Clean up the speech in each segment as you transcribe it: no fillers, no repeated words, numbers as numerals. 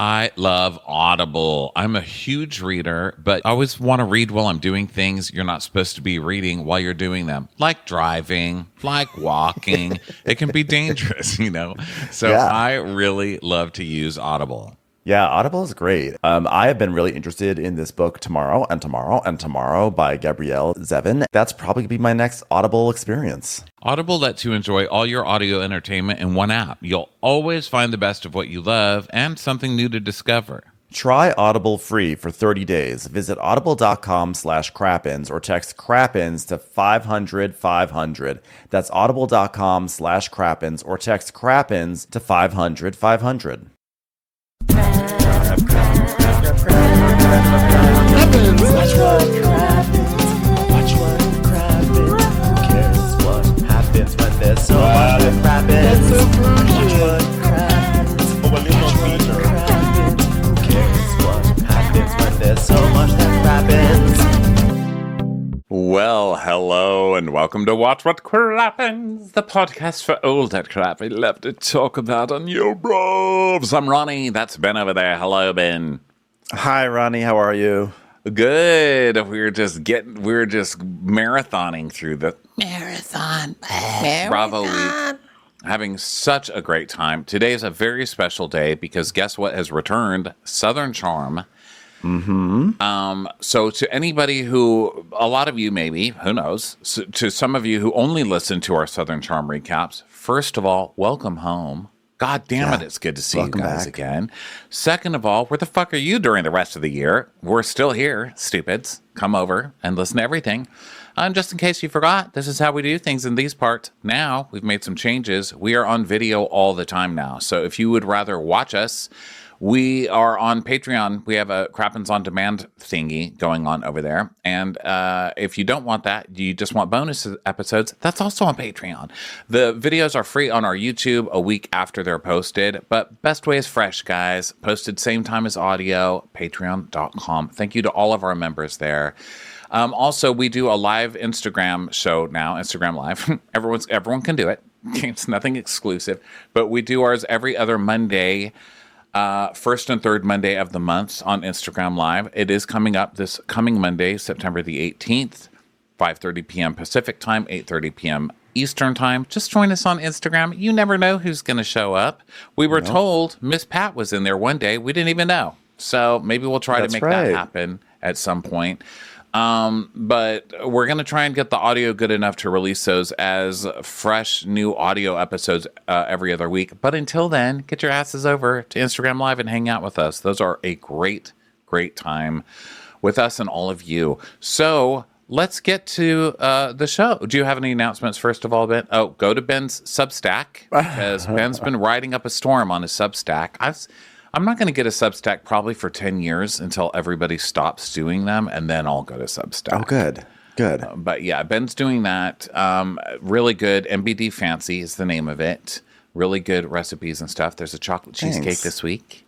I love Audible. I'm a huge reader, but I always want to read while I'm doing things you're not supposed to be reading while you're doing them, like driving, like walking. It can be dangerous, you know? So Yeah. I really love to use Audible. Yeah, Audible is great. I have been really interested in this book Tomorrow and Tomorrow and Tomorrow by Gabrielle Zevin. That's probably going to be my next Audible experience. Audible lets you enjoy all your audio entertainment in one app. You'll always find the best of what you love and something new to discover. Try Audible free for 30 days. Visit audible.com/crappins or text crappins to 500-500. That's audible.com/crappins or text crappins to 500-500. Watch what crappens. Who cares what happens when there's so much that crappens? Watch what crappens. Who cares what happens when there's so much that crappens? Well, hello and welcome to Watch What Crappens, the podcast for all that crap we love to talk about on your brovs. I'm Ronnie. That's Ben over there. Hello, Ben. Hi, Ronnie. How are you? Good. We're just marathoning through the marathon. Bravo week. Having such a great time. Today is a very special day because guess what has returned? Southern Charm. So to anybody who, a lot of you maybe, who knows, so to some of you who only listen to our Southern Charm recaps, first of all, welcome home. God damn it, it's good to see you guys again. Second of all, where the fuck are you during the rest of the year? We're still here, stupids. Come over and listen to everything. And just in case you forgot, this is how we do things in these parts. Now, we've made some changes. We are on video all the time now. So if you would rather watch us, we are on Patreon. We have a Crappens on Demand thingy going on over there. And if you don't want that, you just want bonus episodes, that's also on Patreon. The videos are free on our YouTube a week after they're posted. But best way is fresh, guys. Posted same time as audio, patreon.com. Thank you to all of our members there. Also, we do a live Instagram show now, Instagram Live. Everyone can do it. It's nothing exclusive. But we do ours every other Monday. First and third Monday of the month on Instagram Live. It is coming up this coming Monday, September the 18th, 5:30 p.m. Pacific time, 8:30 p.m. Eastern time. Just join us on Instagram. You never know who's going to show up. We were told Miss Pat was in there one day. We didn't even know. So maybe we'll try to make that happen at some point. But we're going to try and get the audio good enough to release those as fresh new audio episodes every other week. But until then, get your asses over to Instagram Live and hang out with us. Those are a great, great time with us and all of you. So let's get to the show. Do you have any announcements, first of all, Ben? Oh, go to Ben's Substack because Ben's been riding up a storm on his Substack. I'm not going to get a Substack probably for 10 years until everybody stops doing them, and then I'll go to Substack. Oh, good. Good. But yeah, Ben's doing that. Really good. MBD Fancy is the name of it. Really good recipes and stuff. There's a chocolate cheesecake this week.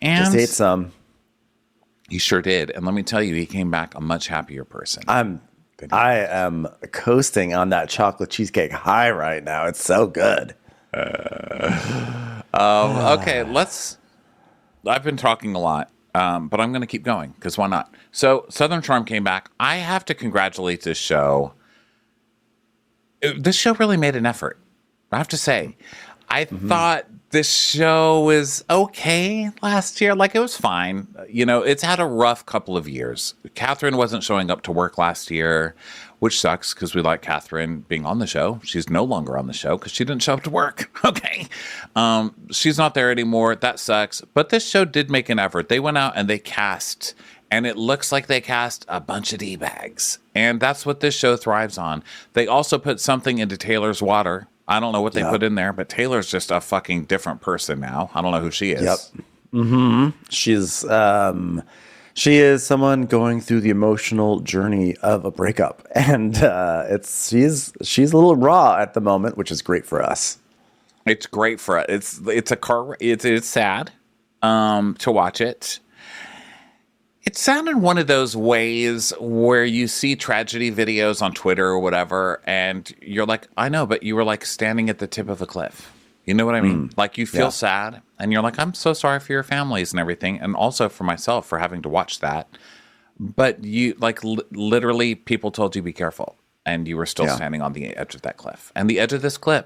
And just ate some. He sure did. And let me tell you, he came back a much happier person. I am coasting on that chocolate cheesecake high right now. It's so good. Okay, I've been talking a lot, but I'm going to keep going because why not? So Southern Charm came back. I have to congratulate this show. This show really made an effort, I have to say. I thought this show was okay last year. Like, it was fine. You know, it's had a rough couple of years. Catherine wasn't showing up to work last year, which sucks because we like Catherine being on the show. She's no longer on the show because she didn't show up to work. Okay. She's not there anymore. That sucks. But this show did make an effort. They went out and they cast, and it looks like they cast a bunch of D-bags. And that's what this show thrives on. They also put something into Taylor's water. I don't know what they put in there, but Taylor's just a fucking different person now. I don't know who she is. Yep. She is someone going through the emotional journey of a breakup, and she's a little raw at the moment, which is great for us. It's great for us. It's sad to watch it. It sounded one of those ways where you see tragedy videos on Twitter or whatever, and you're like, I know, but you were like standing at the tip of a cliff. You know what I mean? Like you feel sad and you're like, I'm so sorry for your families and everything. And also for myself for having to watch that. But you like literally people told you be careful and you were still standing on the edge of that cliff. And the edge of this cliff.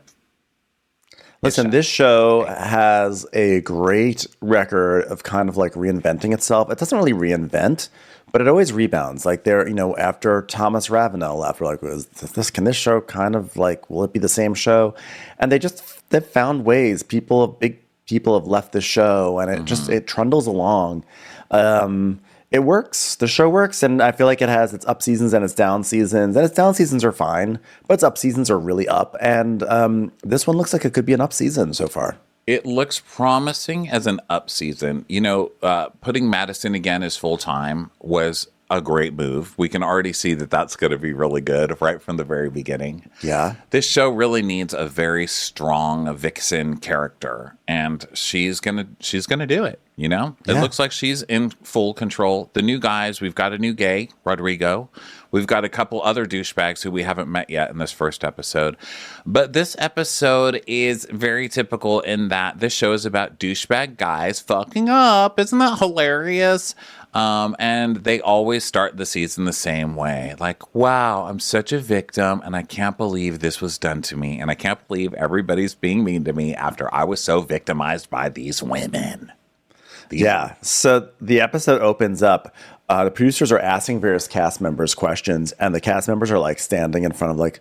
Listen, this show has a great record of kind of like reinventing itself. It doesn't really reinvent, but it always rebounds. Like there, after Thomas Ravenel, after like, can this show kind of like, will it be the same show? And they've found ways. Big people have left the show, and it trundles along. It works. The show works, and I feel like it has its up seasons and its down seasons. And its down seasons are fine, but its up seasons are really up. And this one looks like it could be an up season so far. It looks promising as an up season. Putting Madison again as full time was a great move. We can already see that that's going to be really good right from the very beginning. Yeah. This show really needs a very strong vixen character, and she's gonna do it. It looks like she's in full control. The new guys, we've got a new gay, Rodrigo. We've got a couple other douchebags who we haven't met yet in this first episode. But this episode is very typical in that this show is about douchebag guys fucking up. Isn't that hilarious? And they always start the season the same way. Like, wow, I'm such a victim, and I can't believe this was done to me. And I can't believe everybody's being mean to me after I was so victimized by these women. So the episode opens up. The producers are asking various cast members questions, and the cast members are like standing in front of like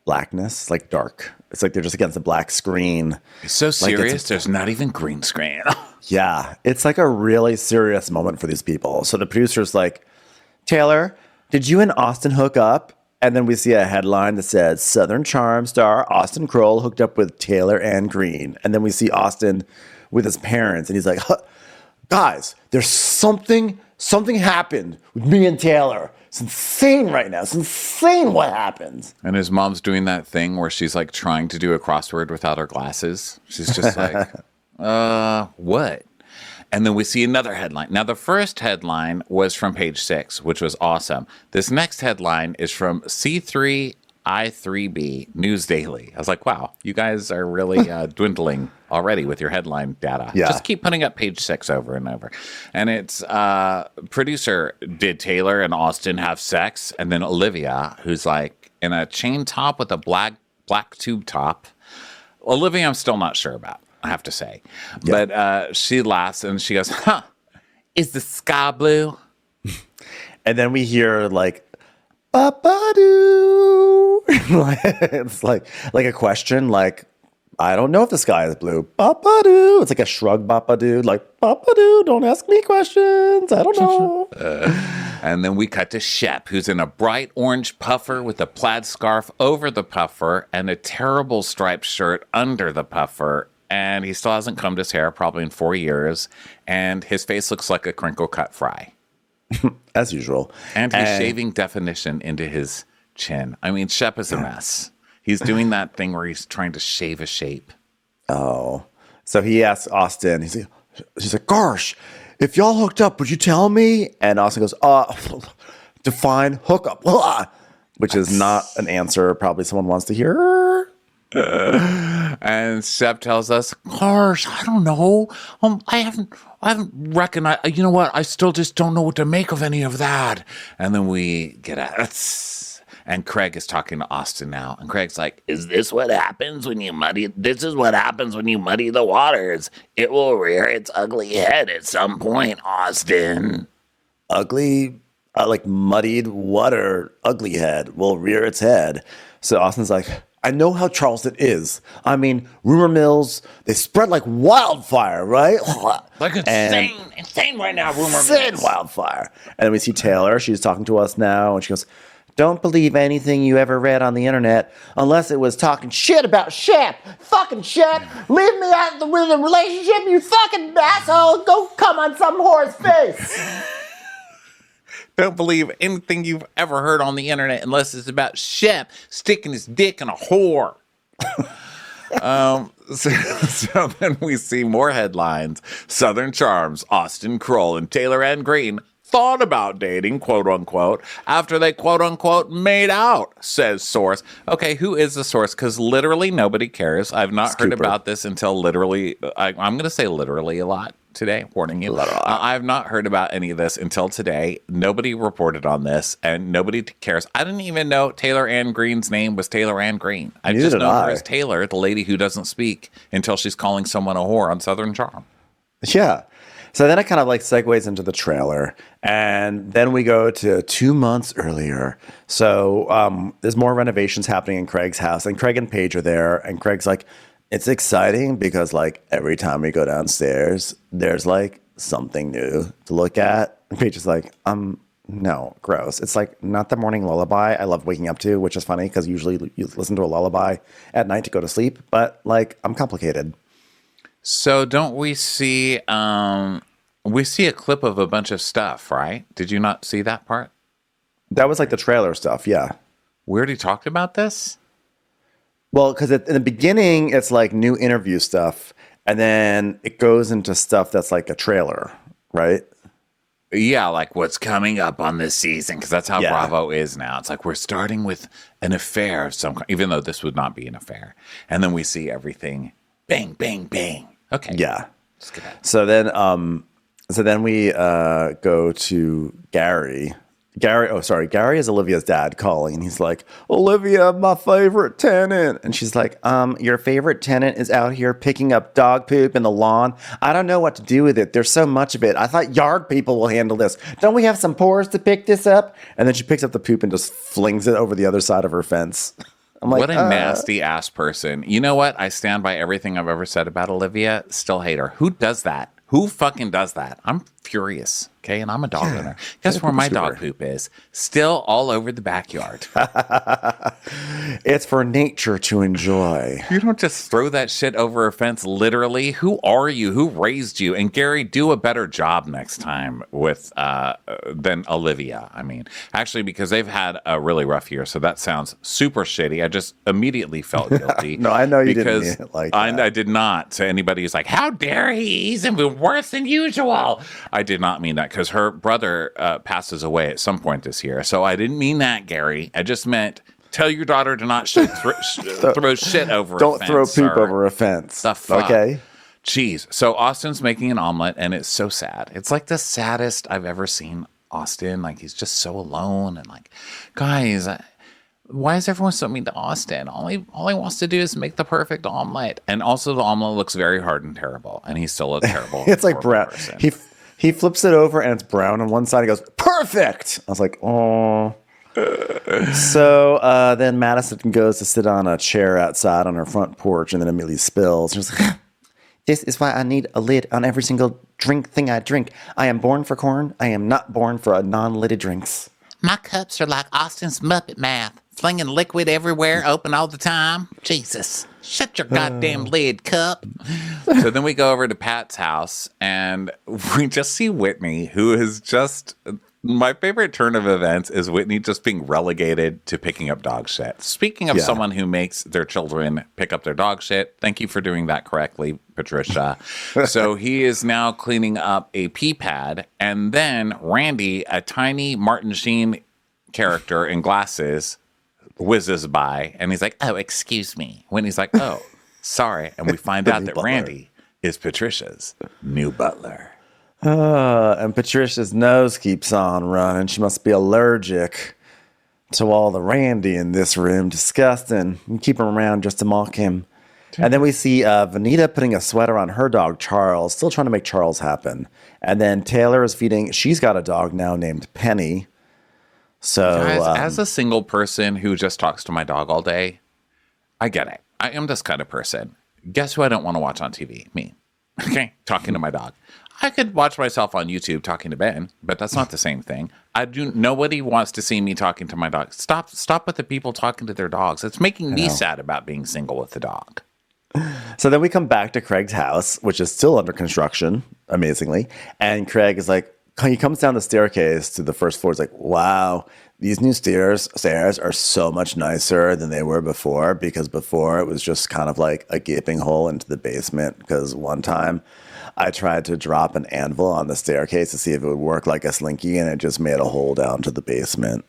blackness, like dark. It's like they're just against a black screen. It's so serious. There's not even green screen. Yeah, it's like a really serious moment for these people. So the producer's like, Taylor, did you and Austin hook up? And then we see a headline that says, Southern Charm star Austin Kroll hooked up with Taylor and Green. And then we see Austin with his parents, and he's like, guys, there's something happened with me and Taylor. It's insane right now. It's insane what happens. And his mom's doing that thing where she's like trying to do a crossword without her glasses. She's just like, what? And then we see another headline. Now, the first headline was from Page 6, which was awesome. This next headline is from C3I3B News Daily. I was like, wow, you guys are really dwindling already with your headline data. Yeah. Just keep putting up Page 6 over and over. And it's producer, did Taylor and Austin have sex? And then Olivia, who's like in a chain top with a black tube top. Olivia, I'm still not sure about, I have to say. Yeah. But she laughs and she goes, is the sky blue? And then we hear like, ba-ba-doo. It's like a question, like, I don't know if the sky is blue. Ba-ba-doo. It's like a shrug, ba-ba-doo. Like, ba-ba-doo, don't ask me questions. I don't know. And then we cut to Shep, who's in a bright orange puffer with a plaid scarf over the puffer and a terrible striped shirt under the puffer. And he still hasn't combed his hair, probably in 4 years. And his face looks like a crinkle-cut fry. As usual. And he's shaving definition into his chin. I mean, Shep is a mess. He's doing that thing where he's trying to shave a shape. Oh. So he asks Austin, she's like, gosh, if y'all hooked up, would you tell me? And Austin goes, define hookup. Which is not an answer probably someone wants to hear. And Shep tells us, gosh, I don't know. I haven't recognized, you know what? I still just don't know what to make of any of that. And then we get at and Craig is talking to Austin now. And Craig's like, is this what happens when you muddy? This is what happens when you muddy the waters. It will rear its ugly head at some point, Austin. Ugly, like muddied water, ugly head will rear its head. So Austin's like, I know how Charleston is. I mean, rumor mills, they spread like wildfire, right? Like insane right now, rumor mills. Insane wildfire. And then we see Taylor. She's talking to us now, and she goes, don't believe anything you ever read on the internet unless it was talking shit about Shep. Fucking Shep. Leave me out of the relationship, you fucking asshole. Go come on some whore's face. Don't believe anything you've ever heard on the internet unless it's about Shep sticking his dick in a whore. So then we see more headlines. Southern Charms, Austin Kroll, and Taylor and Green thought about dating, quote unquote, after they, quote unquote, made out, says source. Okay, who is the source? Because literally nobody cares. I've not heard about this until literally, I'm going to say literally a lot today, warning you. I've not heard about any of this until today. Nobody reported on this, and nobody cares. I didn't even know Taylor Ann Green's name was Taylor Ann Green. I just know her as Taylor, the lady who doesn't speak until she's calling someone a whore on Southern Charm. Yeah. So then it kind of like segues into the trailer, and then we go to 2 months earlier. So there's more renovations happening in Craig's house, and Craig and Paige are there, and Craig's like, it's exciting because like every time we go downstairs, there's like something new to look at. And Paige is like, no, gross. It's like not the morning lullaby I love waking up to, which is funny because usually you listen to a lullaby at night to go to sleep, but like I'm complicated. So don't we see a clip of a bunch of stuff, right? Did you not see that part? That was like the trailer stuff, yeah. We already talked about this? Well, because in the beginning, it's like new interview stuff, and then it goes into stuff that's like a trailer, right? Yeah, like what's coming up on this season, because that's how Bravo is now. It's like we're starting with an affair of some kind, even though this would not be an affair. And then we see everything bang, bang, bang. Okay. Yeah. So then we go to Gary. Gary is Olivia's dad calling, and he's like, Olivia, my favorite tenant. And she's like, your favorite tenant is out here picking up dog poop in the lawn. I don't know what to do with it. There's so much of it. I thought yard people will handle this. Don't we have some pores to pick this up? And then she picks up the poop and just flings it over the other side of her fence. I'm like, what a nasty ass person. You know what? I stand by everything I've ever said about Olivia. Still hate her. Who does that? Who fucking does that? I'm furious. Okay. And I'm a dog owner. Guess where my dog poop is? Still all over the backyard. It's for nature to enjoy. You don't just throw that shit over a fence, literally. Who are you? Who raised you? And Gary, do a better job next time with than Olivia. I mean, actually, because they've had a really rough year. So that sounds super shitty. I just immediately felt guilty. No, I know you didn't mean it like that. I did not. To anybody who's like, how dare he? He's even worse than usual. I did not mean that because her brother passes away at some point this year. So I didn't mean that, Gary. I just meant tell your daughter to not throw shit over a fence. Don't throw poop over a fence. The fuck? Okay. Jeez. So Austin's making an omelet, and it's so sad. It's like the saddest I've ever seen Austin. Like, he's just so alone. And like, guys, why is everyone so mean to Austin? All he wants to do is make the perfect omelet. And also the omelet looks very hard and terrible. And he's still a terrible It's like brown. He flips it over and it's brown on one side. He goes, perfect. I was like, oh. So then Madison goes to sit on a chair outside on her front porch and then immediately spills. She's like, this is why I need a lid on every single thing I drink. I am born for corn. I am not born for non-lidded drinks. My cups are like Austin's Muppet mouth, flinging liquid everywhere, open all the time. Jesus, shut your goddamn lid, cup. So then we go over to Pat's house, and we just see Whitney, who is just... My favorite turn of events is Whitney just being relegated to picking up dog shit. Speaking of someone who makes their children pick up their dog shit, thank you for doing that correctly, Patricia. So he is now cleaning up a pee pad, and then Randy, a tiny Martin Sheen character in glasses, whizzes by, and he's like, oh, excuse me. Whitney's like, oh, sorry. And we find out that Randy is Patricia's new butler. And Patricia's nose keeps on running. She must be allergic to all the Randy in this room. Disgusting. You keep him around just to mock him. And then we see Vanita putting a sweater on her dog, Charles, still trying to make Charles happen. And then Taylor is feeding, she's got a dog now named Penny. So, guys, as a single person who just talks to my dog all day, I get it. I am this kind of person. Guess who I don't want to watch on TV? Me. Okay, talking to my dog. I could watch myself on YouTube talking to Ben, but that's not the same thing. Nobody wants to see me talking to my dog. Stop with the people talking to their dogs. It's making me sad about being single with the dog. So then we come back to Craig's house, which is still under construction, amazingly. And Craig is like, he comes down the staircase to the first floor. He's like, wow, these new stairs are so much nicer than they were before, because before it was just kind of like a gaping hole into the basement. Because one time I tried to drop an anvil on the staircase to see if it would work like a slinky, and it just made a hole down to the basement.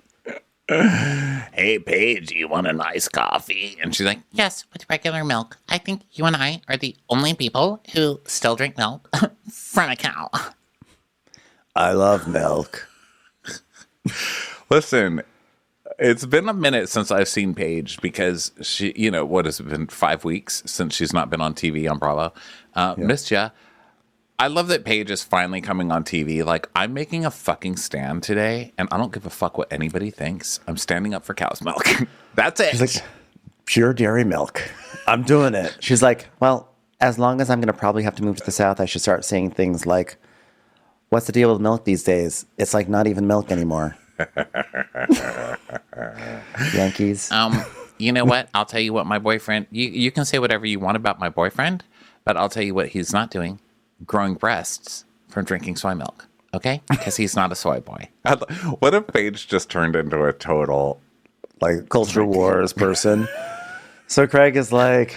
Hey, Paige, you want a nice coffee? And she's like, Yes, with regular milk. I think you and I are the only people who still drink milk from a cow. I love milk. listen, it's been a minute since I've seen Paige because she, what has it been 5 weeks since she's not been on TV on Bravo. Missed ya. I love that Paige is finally coming on TV. Like, I'm making a fucking stand today, and I don't give a fuck what anybody thinks. I'm standing up for cow's milk. That's it. She's like, pure dairy milk. I'm doing it. She's like, well, as long as I'm going to probably have to move to the South, I should start saying things like, what's the deal with milk these days? It's like not even milk anymore. Yankees. You know what? I'll tell you what my boyfriend, you can say whatever you want about my boyfriend, but I'll tell you what he's not doing. Growing breasts from drinking soy milk. Okay? Because he's not a soy boy. What if Paige just turned into a total like culture wars person? So Craig's like,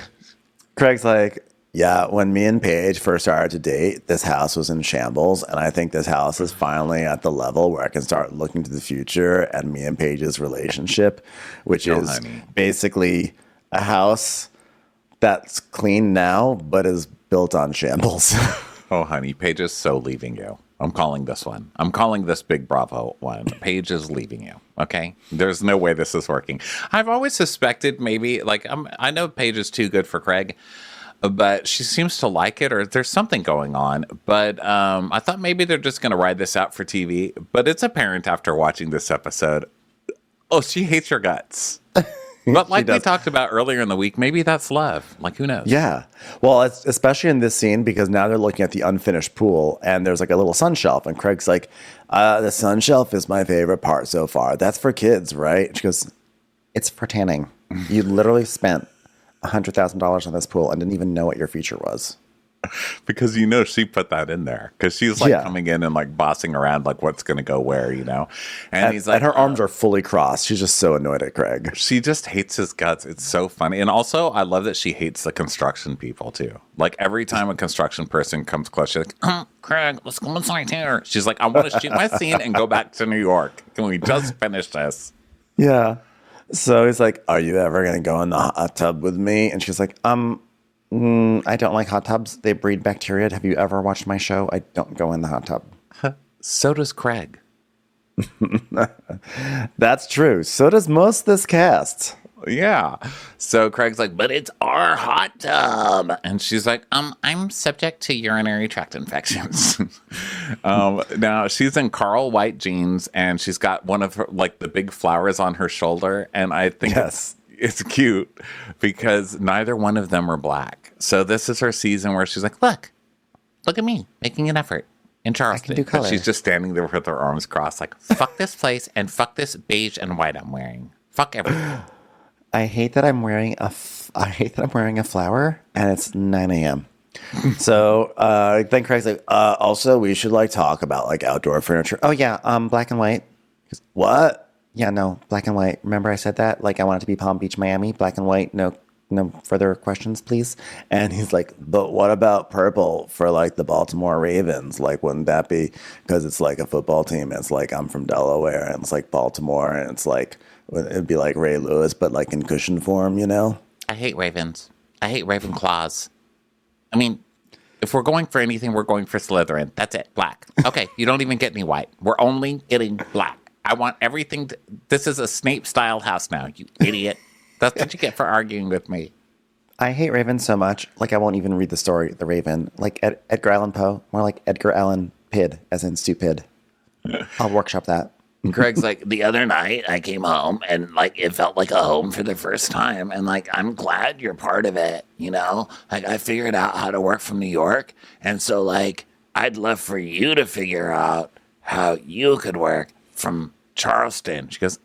yeah, when me and Paige first started to date, this house was in shambles. And I think this house is finally at the level where I can start looking to the future and me and Paige's relationship, which is basically a house that's clean now, but is built on shambles. Oh, honey, Paige is so leaving you. I'm calling this one. I'm calling this Big Bravo one. Paige is leaving you. Okay? There's no way this is working. I've always suspected maybe, I know Paige is too good for Craig, but she seems to like it, or there's something going on. But I thought maybe they're just going to ride this out for TV. But it's apparent after watching this episode, oh, she hates your guts. But like we talked about earlier in the week, maybe that's love. Like, who knows? Yeah. Well, it's, especially in this scene, because now they're looking at the unfinished pool, and there's like a little sun shelf, and Craig's like, the sun shelf is my favorite part so far. That's for kids, right? She goes, it's for tanning. You literally spent $100,000 on this pool and didn't even know what your feature was. Because she put that in there because she's coming in and like bossing around like what's going to go where, and he's like, and her arms are fully crossed. She's just so annoyed at Craig. She just hates his guts. It's so funny. And also I love that she hates the construction people too. Like every time a construction person comes close, she's like, Craig, let's go inside here. She's like, I want to shoot my scene and go back to New York. Can we just finish this? Yeah. So he's like, are you ever going to go in the hot tub with me? And she's like, I don't like hot tubs. They breed bacteria. Have you ever watched my show? I don't go in the hot tub. So does Craig. That's true. So does most of this cast. Yeah. So Craig's like, but it's our hot tub. And she's like, I'm subject to urinary tract infections. Now she's in Carl white jeans and she's got one of her, like the big flowers on her shoulder. And I think it's cute because neither one of them are black. So this is her season where she's like, look at me making an effort in Charleston. I can do color. But she's just standing there with her arms crossed like, fuck this place and fuck this beige and white I'm wearing. Fuck everything. I hate that I'm wearing a flower and it's 9 a.m. So then Craig's like, also we should like talk about like outdoor furniture. Oh yeah, black and white. What? Yeah, no, black and white. Remember I said that? Like I want it to be Palm Beach, Miami, black and white. No further questions, please. And he's like, but what about purple for like the Baltimore Ravens? Like, wouldn't that be, because it's like a football team. It's like, I'm from Delaware and it's like Baltimore and it's like, it'd be like Ray Lewis, but like in cushion form, I hate Ravens. I hate Ravenclaws. I mean, if we're going for anything, we're going for Slytherin. That's it. Black. Okay, you don't even get any white. We're only getting black. I want everything. This is a Snape-style house now, you idiot. That's what you get for arguing with me. I hate Ravens so much. Like, I won't even read the story, The Raven. Like, Edgar Allan Poe. More like Edgar Allan Pid, as in stupid. I'll workshop that. Craig's like, the other night I came home and like it felt like a home for the first time. And like, I'm glad you're part of it. Like I figured out how to work from New York. And so like, I'd love for you to figure out how you could work from Charleston. She goes,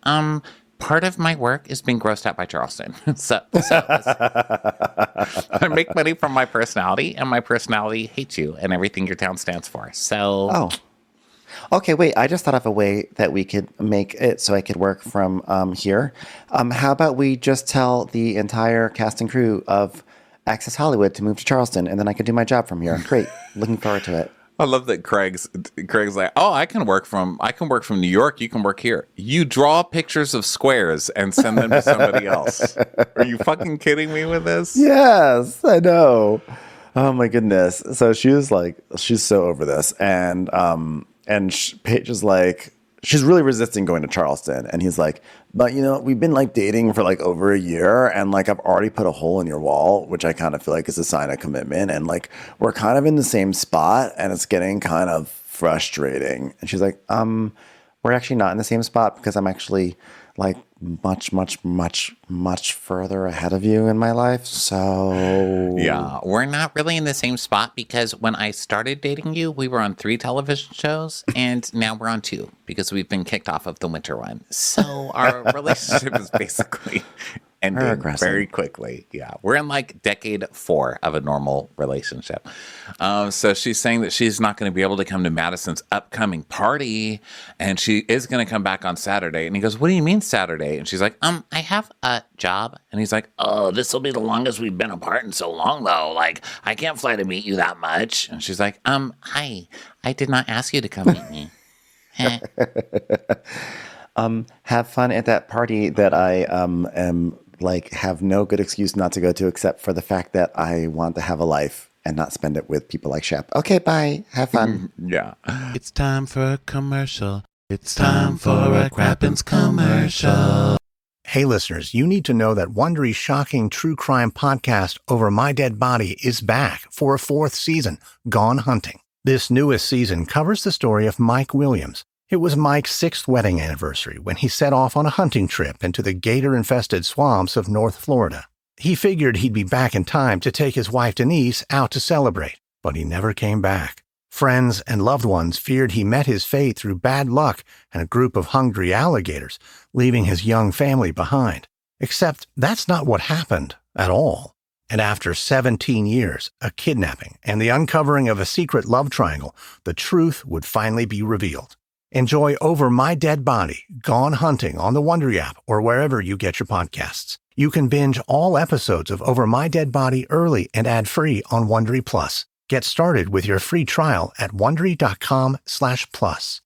part of my work is being grossed out by Charleston. so I make money from my personality, and my personality hates you and everything your town stands for. So, oh, okay. Wait, I just thought of a way that we could make it so I could work from here. How about we just tell the entire cast and crew of Access Hollywood to move to Charleston, and then I could do my job from here. Great. Looking forward to it. I love that Craig's like, oh, I can work from New York. You can work here. You draw pictures of squares and send them to somebody else. Are you fucking kidding me with this? Yes, I know. Oh my goodness. So she was like, she's so over this, and Paige is like, she's really resisting going to Charleston, and he's like, but we've been like dating for like over a year, and like I've already put a hole in your wall, which I kind of feel like is a sign of commitment, and like we're kind of in the same spot, and it's getting kind of frustrating. And she's like, we're actually not in the same spot because I'm actually like much, much, much, much further ahead of you in my life. So yeah, we're not really in the same spot because when I started dating you, we were on 3 television shows, and now we're on 2 because we've been kicked off of the winter one. So our relationship is basically ending very quickly. Yeah, we're in like decade 4 of a normal relationship. So she's saying that she's not going to be able to come to Madison's upcoming party, and she is going to come back on Saturday. And he goes, "What do you mean Saturday?" And she's like, I have a job." And he's like, "Oh, this will be the longest we've been apart in so long, though. Like, I can't fly to meet you that much." and she's like, hi, I did not ask you to come meet me. have fun at that party that I am like have no good excuse not to go to except for the fact that I want to have a life and not spend it with people like Shep. Okay, bye. Have fun. Yeah. It's time for a commercial. It's time for a Crappens commercial. Hey listeners, you need to know that Wondery's shocking true crime podcast Over My Dead Body is back for a 4th season, Gone Hunting. This newest season covers the story of Mike Williams. It was Mike's 6th wedding anniversary when he set off on a hunting trip into the gator-infested swamps of North Florida. He figured he'd be back in time to take his wife Denise out to celebrate, but he never came back. Friends and loved ones feared he met his fate through bad luck and a group of hungry alligators, leaving his young family behind. Except that's not what happened at all. And after 17 years, a kidnapping, and the uncovering of a secret love triangle, the truth would finally be revealed. Enjoy Over My Dead Body, Gone Hunting on the Wondery app or wherever you get your podcasts. You can binge all episodes of Over My Dead Body early and ad-free on Wondery Plus. Get started with your free trial at Wondery.com/plus.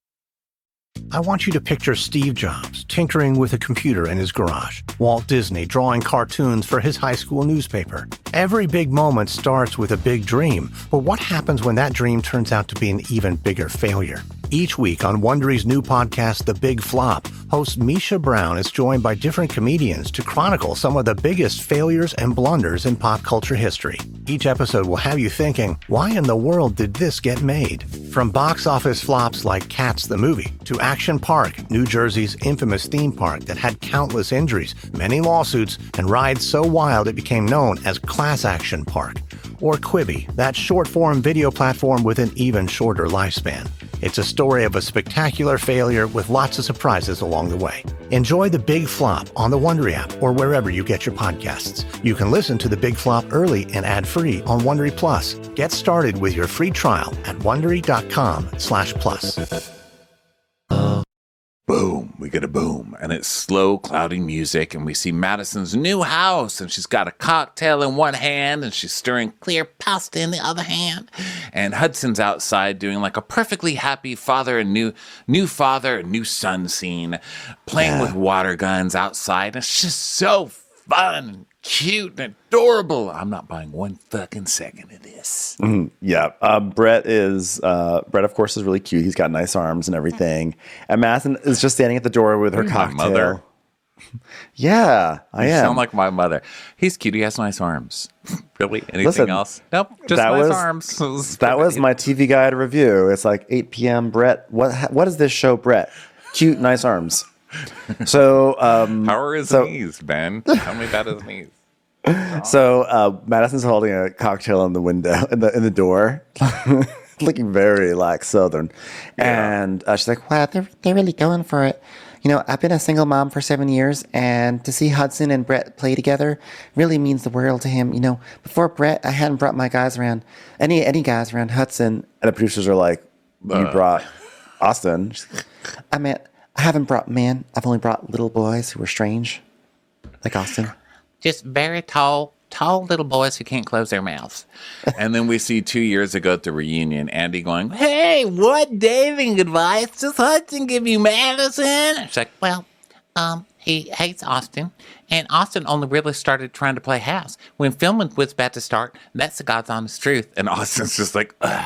I want you to picture Steve Jobs tinkering with a computer in his garage, Walt Disney drawing cartoons for his high school newspaper. Every big moment starts with a big dream, but what happens when that dream turns out to be an even bigger failure? Each week on Wondery's new podcast, The Big Flop, host Misha Brown is joined by different comedians to chronicle some of the biggest failures and blunders in pop culture history. Each episode will have you thinking, why in the world did this get made? From box office flops like Cats the movie, to Action Park, New Jersey's infamous theme park that had countless injuries, many lawsuits, and rides so wild it became known as Class Action Park. Or Quibi, that short-form video platform with an even shorter lifespan. It's a story of a spectacular failure with lots of surprises along the way. Enjoy The Big Flop on the Wondery app or wherever you get your podcasts. You can listen to The Big Flop early and ad-free on Wondery Plus. Get started with your free trial at Wondery.com/plus. Boom, we get a boom, and it's slow, cloudy music, and we see Madison's new house, and she's got a cocktail in one hand, and she's stirring clear pasta in the other hand, and Hudson's outside doing like a perfectly happy father and new father and new son scene, playing with water guns outside, and it's just so fun and cute and adorable. I'm not buying one fucking second of this. Yeah. Brett, of course, is really cute. He's got nice arms and everything. And Madison is just standing at the door with her cocktail. My mother. Yeah, I am. You sound like my mother. He's cute. He has nice arms. Really? Anything else? Nope. Just nice arms. That was my TV Guide review. It's like 8 p.m. Brett. What is this show, Brett? Cute, nice arms. So, how are his knees, Ben? Tell me about his knees. So Madison's holding a cocktail in the window in the door, looking very like Southern, and she's like, "Wow, they're really going for it." I've been a single mom for 7 years, and to see Hudson and Brett play together really means the world to him. Before Brett, I hadn't brought my guys around, any guys around Hudson. And the producers are like, "You brought Austin." I haven't brought men. I've only brought little boys who are strange, like Austin. Just very tall, tall little boys who can't close their mouths. And then we see 2 years ago at the reunion, Andy going, "Hey, what dating advice does Hudson give you, Madison?" She's like, "Well, he hates Austin, and Austin only really started trying to play house when filming was about to start. That's the God's honest truth." And Austin's just like, ugh.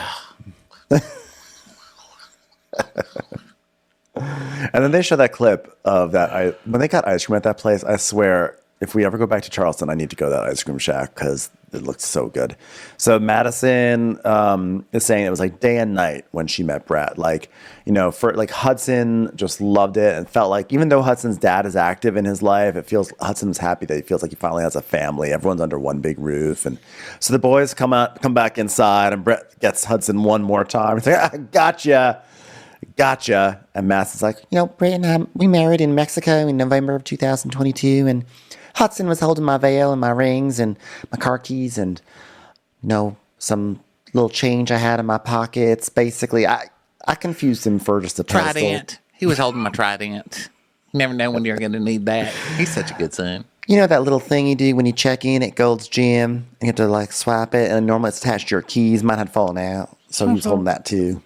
And then they show that clip of that. When they got ice cream at that place, I swear, if we ever go back to Charleston, I need to go to that ice cream shack because it looked so good. So Madison is saying it was like day and night when she met Brett. Like, for like Hudson just loved it and felt like even though Hudson's dad is active in his life, Hudson's happy that he feels like he finally has a family. Everyone's under one big roof. And so the boys come back inside and Brett gets Hudson one more time. It's like, gotcha. And Madison's like, Brett and I, we married in Mexico in November of 2022. And Hudson was holding my veil and my rings and my car keys and, some little change I had in my pockets. Basically, I confused him for just a trident. He was holding my trident. You never know when you're going to need that. He's such a good son. You know that little thing you do when you check in at Gold's Gym and you have to like swipe it and normally it's attached to your keys. Mine had fallen out. So he was holding that too.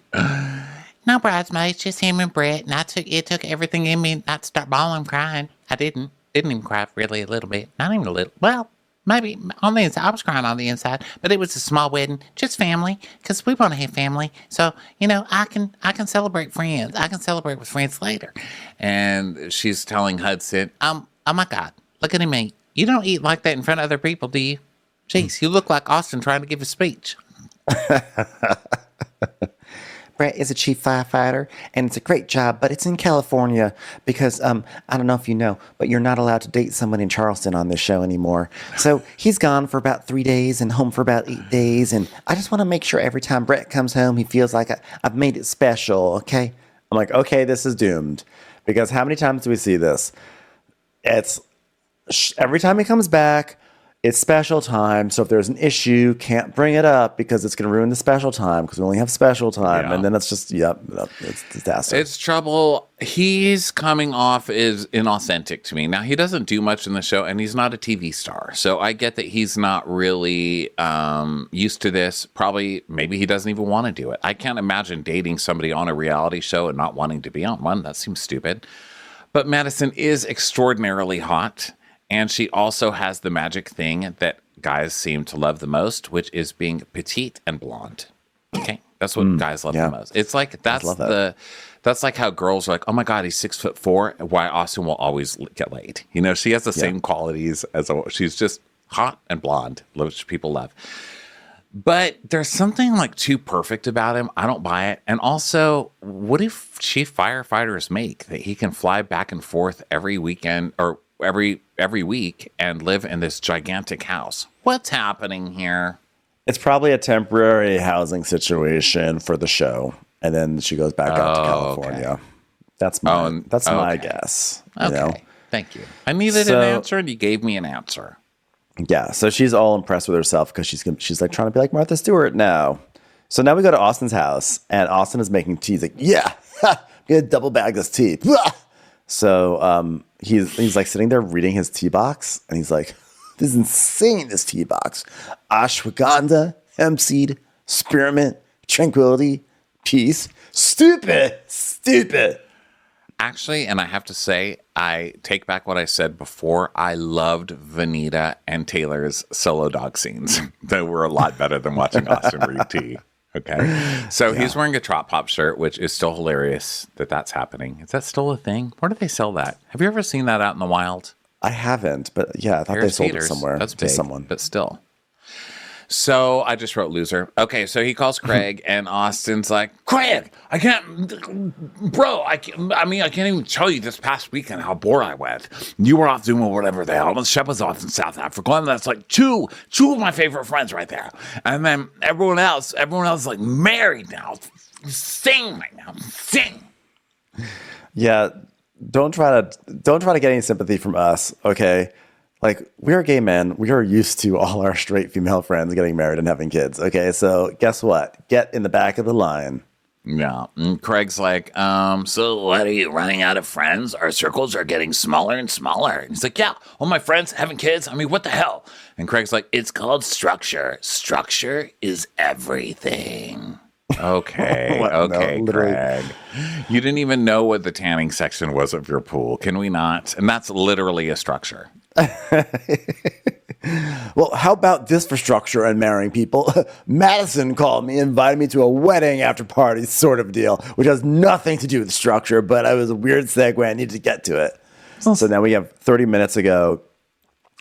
No bridesmaids, just him and Brett. And it took everything in me not to start bawling crying. I didn't even cry really a little bit. Not even a little. Well, maybe on the inside. I was crying on the inside, but it was a small wedding, just family, because we want to have family. So, I can celebrate friends. I can celebrate with friends later. And she's telling Hudson, oh my God, look at him eat. You don't eat like that in front of other people, do you? Jeez, you look like Austin trying to give a speech. Brett is a chief firefighter, and it's a great job, but it's in California because, I don't know if you know, but you're not allowed to date someone in Charleston on this show anymore. So he's gone for about 3 days and home for about 8 days, and I just want to make sure every time Brett comes home, he feels like I've made it special, okay? I'm like, okay, this is doomed. Because how many times do we see this? It's every time he comes back, it's special time. So if there's an issue, can't bring it up because it's going to ruin the special time because we only have special time. Yeah. And then it's just, it's disaster. It's trouble. He's coming off as inauthentic to me. Now, he doesn't do much in the show and he's not a TV star. So I get that he's not really used to this. Maybe he doesn't even want to do it. I can't imagine dating somebody on a reality show and not wanting to be on one. That seems stupid. But Madison is extraordinarily hot. And she also has the magic thing that guys seem to love the most, which is being petite and blonde. Okay, that's what guys love the most. It's like that's like how girls are like, oh my God, he's 6'4". Why Austin will always get laid. She has the same qualities as she's just hot and blonde, which people love. But there's something like too perfect about him. I don't buy it. And also, what do chief firefighters make that he can fly back and forth every weekend or every week and live in this gigantic house? What's happening here? It's probably a temporary housing situation for the show, and then she goes back out to California. Okay. That's my guess. Okay, thank you. I needed an answer, and you gave me an answer. Yeah, so she's all impressed with herself because she's like trying to be like Martha Stewart now. So now we go to Austin's house, and Austin is making tea. He's like, yeah, I'm gonna double bag this tea. So he's like sitting there reading his tea box, and he's like, "This is insane. This tea box: ashwagandha, hemp seed, spearmint, tranquility, peace. Stupid. Actually, and I have to say, I take back what I said before. I loved Vanita and Taylor's solo dog scenes. They were a lot better than watching Austin read tea. Okay. So he's wearing a Trop Pop shirt, which is still hilarious that's happening. Is that still a thing? Where do they sell that? Have you ever seen that out in the wild? I haven't, but I thought they sold it somewhere. That's big, to someone. But still. So I just wrote loser. Okay, so he calls Craig, and Austin's like, Craig, I can't even tell you this past weekend how bored I was. You were off doing whatever the hell, and Shep was off in South Africa, and that's like two of my favorite friends right there. And then everyone else is like married now. Sing right now. Sing. Yeah, don't try to get any sympathy from us, okay? Like, we're gay men. We are used to all our straight female friends getting married and having kids. Okay, so guess what? Get in the back of the line. Yeah. And Craig's like, So what, are you running out of friends? Our circles are getting smaller and smaller. he's like, yeah, all my friends having kids. I mean, what the hell? And Craig's like, It's called structure. Structure is everything. okay, What? okay, No, literally. Craig. You didn't even know what the tanning section was of your pool. Can we not? And that's literally a structure. Well, how about this for structure and marrying people? Madison called me, invited me to a wedding after party sort of deal, which has nothing to do with structure, but it was a weird segue. I needed to get to it. So now we have 30 minutes ago.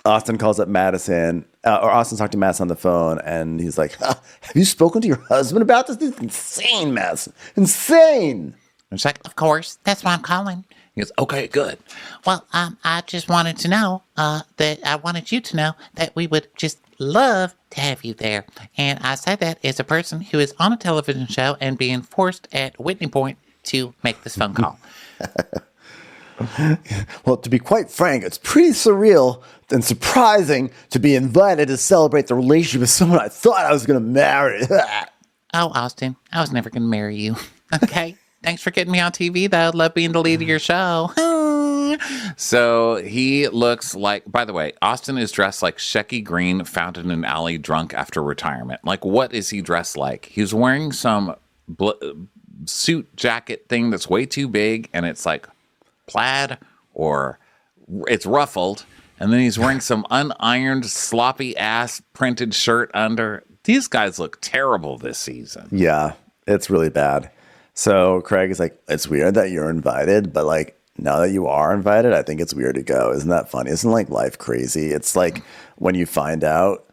Austin calls up Madison, or Austin talked to Madison on the phone, and he's like, have you spoken to your husband about this? This is insane, Madison. Insane. And she's like, Of course, that's why I'm calling. he goes, okay, good. Well, I just wanted to know that I wanted you to know that we would just love to have you there. And I say that as a person who is on a television show and being forced at Whitney Point to make this phone call. Well, to be quite frank, it's pretty surreal and surprising to be invited to celebrate the relationship with someone I thought I was going to marry. Oh, Austin, I was never going to marry you. Okay. Thanks for getting me on TV, though. Love being the lead of your show. So he looks like, by the way, Austin is dressed like Shecky Green found in an alley drunk after retirement. Like, what is he dressed like? He's wearing some suit jacket thing that's way too big, and it's like plaid or it's ruffled. And then he's wearing some unironed, sloppy ass printed shirt under. These guys look terrible this season. Yeah, it's really bad. So Craig is like, it's weird that you're invited, but like, now that you are invited, I think it's weird to go. Isn't that funny? Isn't like life crazy? It's like when you find out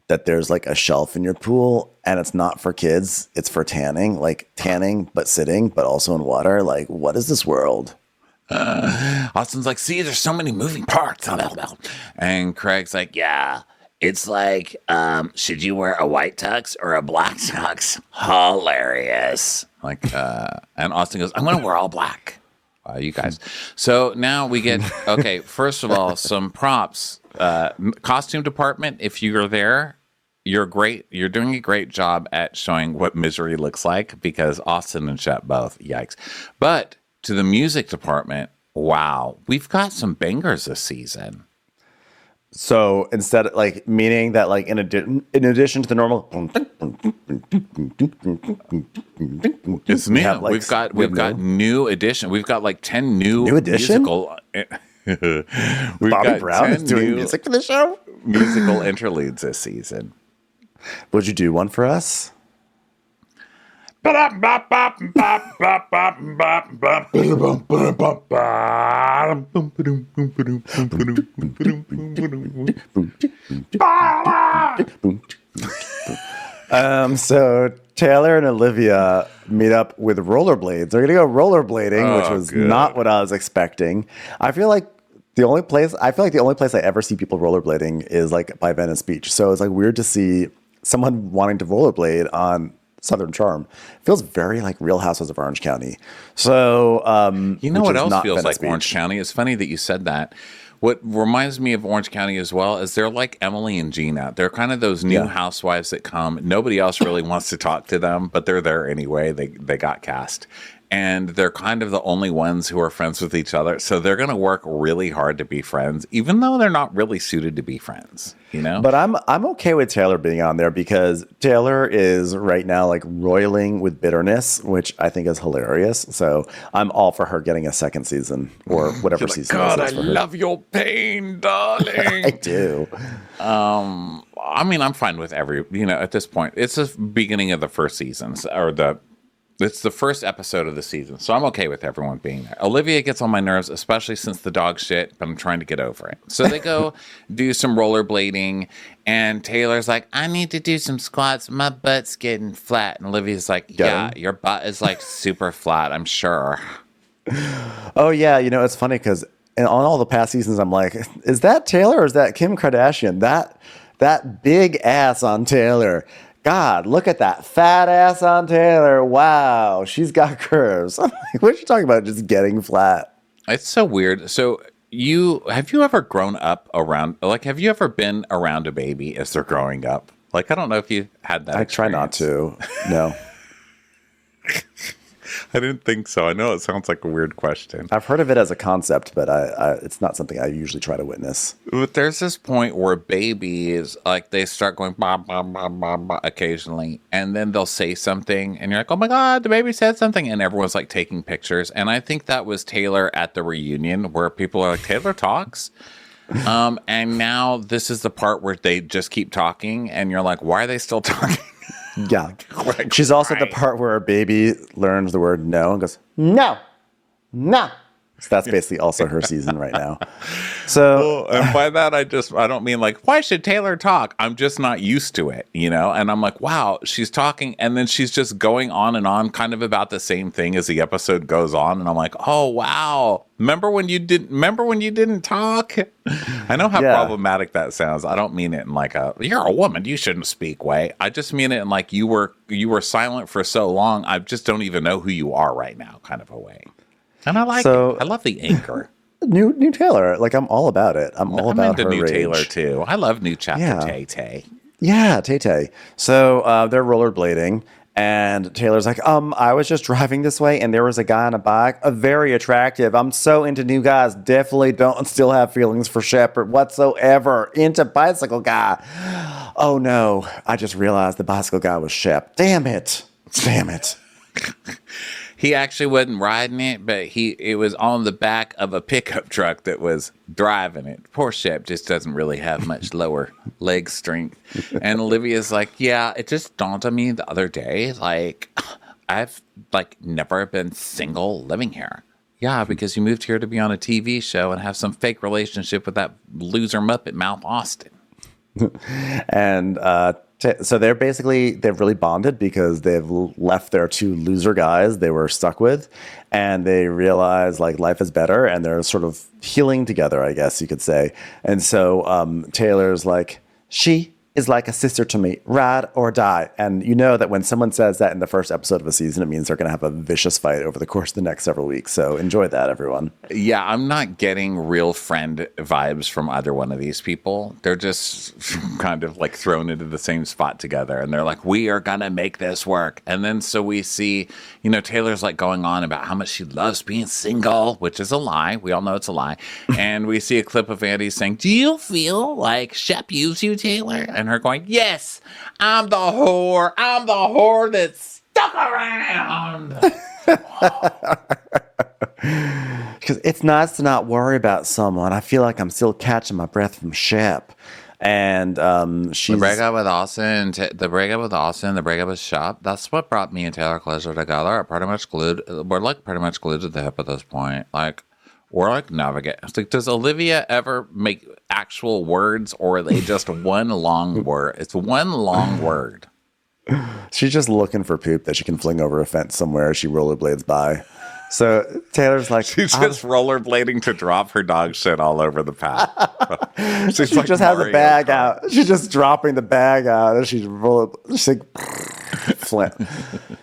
that there's like a shelf in your pool and it's not for kids, it's for tanning, like tanning, but sitting, but also in water. Like, what is this world? Austin's like, see, there's so many moving parts. And Craig's like, Yeah. It's like, should you wear a white tux or a black tux? Hilarious. and Austin goes, I'm going to wear all black. You guys. So now we get, okay, first of all, some props. Costume department, if you're there, you're great. You're doing a great job at showing what misery looks like because Austin and Shep both, yikes. But to the music department, wow, we've got some bangers this season. So instead, like, meaning that, like, in addition to the normal, It's new. have, like, We've got new edition. We've got like 10 new edition? musical. We've Bobby got Brown 10 is doing new music for the show. musical interludes this season. Would you do one for us? So Taylor and Olivia meet up with rollerblades. They're gonna go rollerblading, which was not what I was expecting. I feel like the only place I ever see people rollerblading is like by Venice Beach. So it's like weird to see someone wanting to rollerblade on Southern Charm. Feels very like Real Housewives of Orange County. So You know which what is else not feels Venice like Orange Beach. County? It's funny that you said that. What reminds me of Orange County as well is they're like Emily and Gina. They're kind of those new housewives that come. Nobody else really wants to talk to them, but they're there anyway. They got cast. And they're kind of the only ones who are friends with each other. So they're going to work really hard to be friends, even though they're not really suited to be friends, you know? But I'm okay with Taylor being on there because Taylor is right now like roiling with bitterness, which I think is hilarious. So I'm all for her getting a second season or whatever season. God, I this is for her. love your pain, darling. I do. I mean, I'm fine with at this point. It's the beginning of the first season, it's the first episode of the season, so I'm okay with everyone being there. Olivia gets on my nerves, especially since the dog shit, but I'm trying to get over it. So they go do some rollerblading, and Taylor's like, I need to do some squats. My butt's getting flat. And Olivia's like, yeah, your butt is like super flat, I'm sure. Oh, yeah. You know, it's funny because on all the past seasons, I'm like, is that Taylor or is that Kim Kardashian? That big ass on Taylor. God, look at that fat ass on Taylor. Wow, she's got curves. I'm like, what are you talking about? Just getting flat. It's so weird. So have you ever grown up around, like, have you ever been around a baby as they're growing up? Like, I don't know if you had that I try not to. No. I didn't think so. I know it sounds like a weird question. I've heard of it as a concept, but it's not something I usually try to witness. But there's this point where babies, like, they start going bah, bah, bah, bah, bah, occasionally, and then they'll say something, and you're like, oh my God, the baby said something, and everyone's like taking pictures. And I think that was Taylor at the reunion where people are like, Taylor talks. And now this is the part where they just keep talking, and you're like, why are they still talking? Yeah. Like, She's also the why? part where a baby learns the word no and goes, no, no. So that's basically also her season right now. So, And by that, I don't mean like, why should Taylor talk? I'm just not used to it, you know? And I'm like, wow, she's talking. And then she's just going on and on kind of about the same thing as the episode goes on. And I'm like, oh, wow. Remember when you didn't talk? I know how problematic that sounds. I don't mean it in like you're a woman, you shouldn't speak way. I just mean it in like you were silent for so long. I just don't even know who you are right now kind of a way. And I like it. I love the anchor. New Taylor, like I'm all about it. I'm all about into her new rage. Taylor too. I love new chapter Tay-Tay. Yeah, Tay-Tay. So they're rollerblading, and Taylor's like, I was just driving this way, and there was a guy on a bike, very attractive. I'm so into new guys. Definitely don't still have feelings for Shep whatsoever. Into bicycle guy. Oh no, I just realized the bicycle guy was Shep. Damn it. He actually wasn't riding it, but it was on the back of a pickup truck that was driving it. Poor Shep just doesn't really have much lower leg strength. And Olivia's like, yeah, it just dawned on me the other day, like, I've like never been single living here. Yeah, because you moved here to be on a TV show and have some fake relationship with that loser Muppet Mouth Austin. And so they've really bonded because they've left their two loser guys they were stuck with, and they realize like life is better, and they're sort of healing together, I guess you could say. And so Taylor's like, she is like a sister to me, ride or die. And you know that when someone says that in the first episode of a season, it means they're going to have a vicious fight over the course of the next several weeks. So enjoy that, everyone. Yeah, I'm not getting real friend vibes from either one of these people. They're just kind of like thrown into the same spot together. And they're like, we are going to make this work. And then so we see, you know, Taylor's like going on about how much she loves being single, which is a lie. We all know it's a lie. And we see a clip of Andy saying, do you feel like Shep used you, Taylor? And her going, yes, I'm the whore that stuck around. Because it's nice to not worry about someone. I feel like I'm still catching my breath from Shep. And she's... The breakup with Austin, the breakup with Shep, that's what brought me and Taylor closer together. We're pretty much glued to the hip at this point. Like, we're like navigating. Like, does Olivia ever make actual words, or are they just one long word? It's one long word. She's just looking for poop that she can fling over a fence somewhere as she rollerblades by. So Taylor's like, she's just rollerblading to drop her dog shit all over the path. She like just has a bag out. She's just dropping the bag out, and she's like, flint.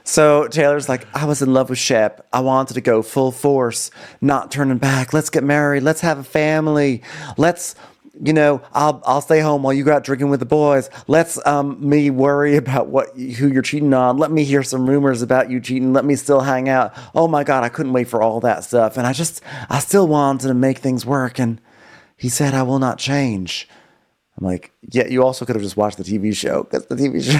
So Taylor's like, I was in love with Shep. I wanted to go full force, not turning back. Let's get married. Let's have a family. Let's, you know, I'll stay home while you go out drinking with the boys. Let's me worry about who you're cheating on. Let me hear some rumors about you cheating. Let me still hang out. Oh my God, I couldn't wait for all that stuff. And I still wanted to make things work. And he said, I will not change. I'm like, yeah, you also could have just watched the TV show, because the TV show,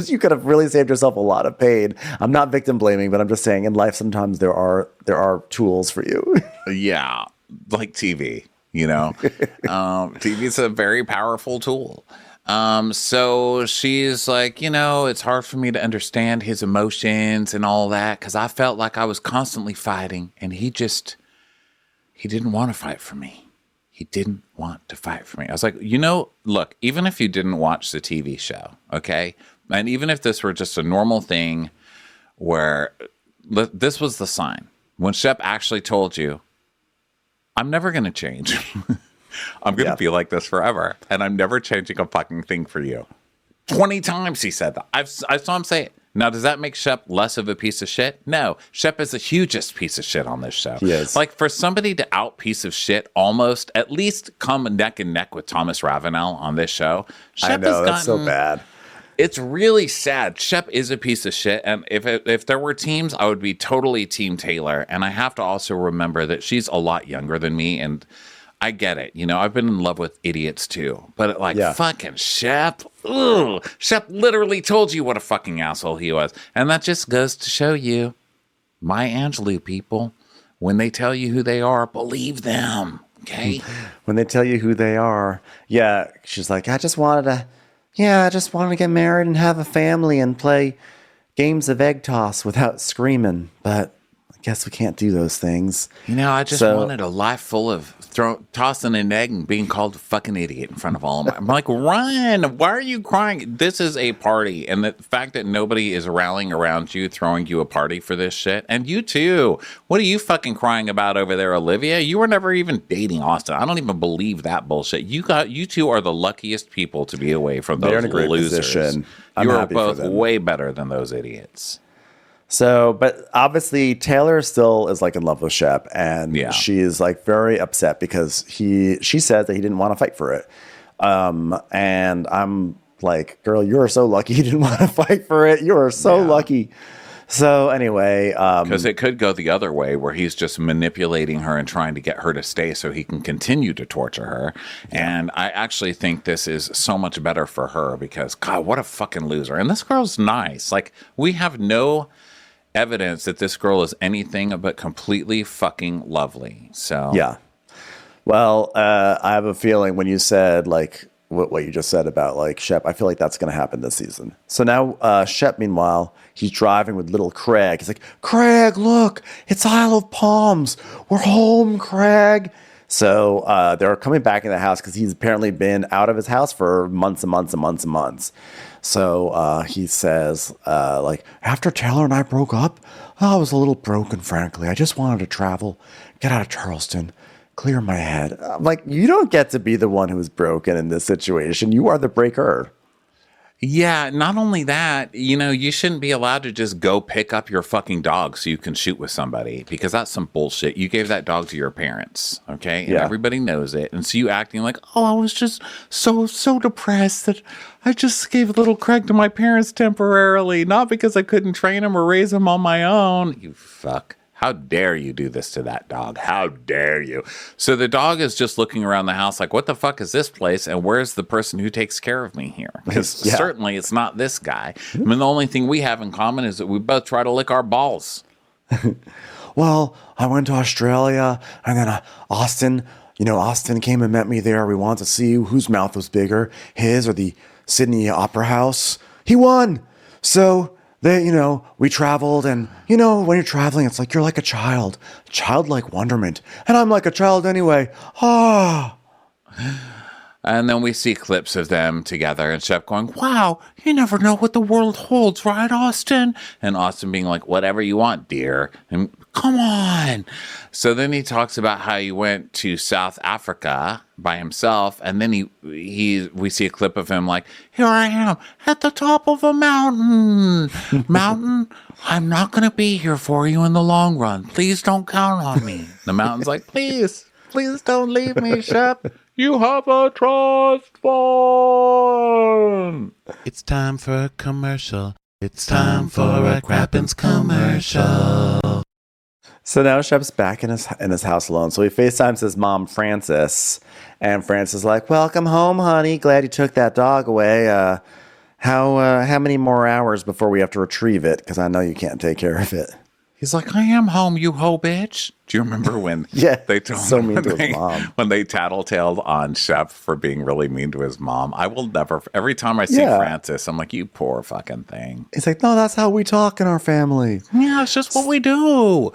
you could have really saved yourself a lot of pain. I'm not victim blaming, but I'm just saying in life sometimes there are tools for you. Yeah, like TV, you know. TV is a very powerful tool. So she's like, you know, it's hard for me to understand his emotions and all that, because I felt like I was constantly fighting, and he didn't want to fight for me. He didn't want to fight for me. I was like, you know, look, even if you didn't watch the TV show, okay, and even if this were just a normal thing where this was the sign, when Shep actually told you, I'm never going to change. I'm going to be like this forever, and I'm never changing a fucking thing for you. 20 times he said that. I saw him say it. Now, does that make Shep less of a piece of shit? No. Shep is the hugest piece of shit on this show. Yes. Like, for somebody to out piece of shit almost, at least come neck and neck with Thomas Ravenel on this show. Shep I know, that's so bad. It's really sad. Shep is a piece of shit, and if there were teams, I would be totally Team Taylor. And I have to also remember that she's a lot younger than me, and I get it. You know, I've been in love with idiots too, but fucking Shep. Ugh. Shep literally told you what a fucking asshole he was, and that just goes to show you, my Angelou people, when they tell you who they are, believe them. Okay. When they tell you who they are, she's like, I just wanted to get married and have a family and play games of egg toss without screaming, but I guess we can't do those things. You know, I just wanted a life full of tossing an egg and being called a fucking idiot in front of all of them. I'm like, run! Why are you crying? This is a party, and the fact that nobody is rallying around you, throwing you a party for this shit, and you too. What are you fucking crying about over there, Olivia? You were never even dating Austin. I don't even believe that bullshit. You two are the luckiest people to be away from those They're in a great losers. position. I'm You are happy for both them. way better than those idiots. So, but obviously Taylor still is like in love with Shep, and she's like very upset because she said that he didn't want to fight for it. And I'm like, girl, you are so lucky you didn't want to fight for it. You are so lucky. So anyway, because it could go the other way where he's just manipulating her and trying to get her to stay so he can continue to torture her. And I actually think this is so much better for her because, God, what a fucking loser. And this girl's nice. Like, we have no evidence that this girl is anything but completely fucking lovely. So yeah. Well, I have a feeling when you said like what you just said about like Shep, I feel like that's going to happen this season. So now Shep, meanwhile, he's driving with little Craig. He's like, Craig, look, it's Isle of Palms. We're home, Craig. So they're coming back in the house because he's apparently been out of his house for months and months and months and months. So he says, like, after Taylor and I broke up, I was a little broken, frankly. I just wanted to travel, get out of Charleston, clear my head. I'm like, you don't get to be the one who is broken in this situation. You are the breaker. Yeah, not only that, you know, you shouldn't be allowed to just go pick up your fucking dog so you can shoot with somebody because that's some bullshit. You gave that dog to your parents, okay? And everybody knows it. And so you acting like, oh, I was just so depressed that I just gave little Craig to my parents temporarily, not because I couldn't train him or raise him on my own. You fuck. How dare you do this to that dog? How dare you? So the dog is just looking around the house like, what the fuck is this place? And where's the person who takes care of me here? Because certainly it's not this guy. I mean, the only thing we have in common is that we both try to lick our balls. Well, I went to Australia and then Austin came and met me there. We wanted to see whose mouth was bigger, his or the Sydney Opera House. He won. So we traveled, and, when you're traveling, it's like you're like a child, childlike wonderment. And I'm like a child anyway. Ah. And then we see clips of them together and Shep going, wow, you never know what the world holds, right, Austin? And Austin being like, whatever you want, dear. And come on. So then he talks about how he went to South Africa by himself. And then we see a clip of him like, here I am at the top of a mountain. Mountain, I'm not going to be here for you in the long run. Please don't count on me. The mountain's like, please don't leave me, Shep. You have a trust fund. It's time for a commercial. It's time for a Crappens commercial. So now Shep's back in his house alone. So he FaceTimes his mom, Frances, and Frances is like, welcome home, honey. Glad you took that dog away. How many more hours before we have to retrieve it? Because I know you can't take care of it. He's like, I am home, you hoe bitch. Do you remember when they told so him mean to his mom? When they tattletaled on Shep for being really mean to his mom? I will never, every time I see Frances, I'm like, you poor fucking thing. He's like, no, that's how we talk in our family. Yeah, it's just what we do.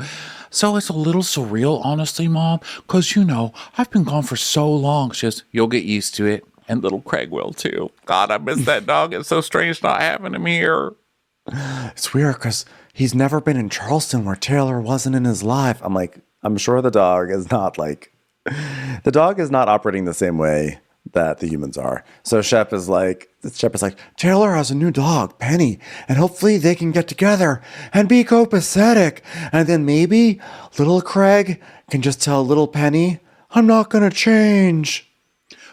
So it's a little surreal, honestly, Mom, because, I've been gone for so long. She goes, you'll get used to it. And little Craig will, too. God, I miss that dog. It's so strange not having him here. It's weird because he's never been in Charleston where Taylor wasn't in his life. I'm like, I'm sure the dog is not operating the same way that the humans are. So Shep is like, Taylor has a new dog, Penny, and hopefully they can get together and be copacetic. And then maybe little Craig can just tell little Penny, I'm not going to change.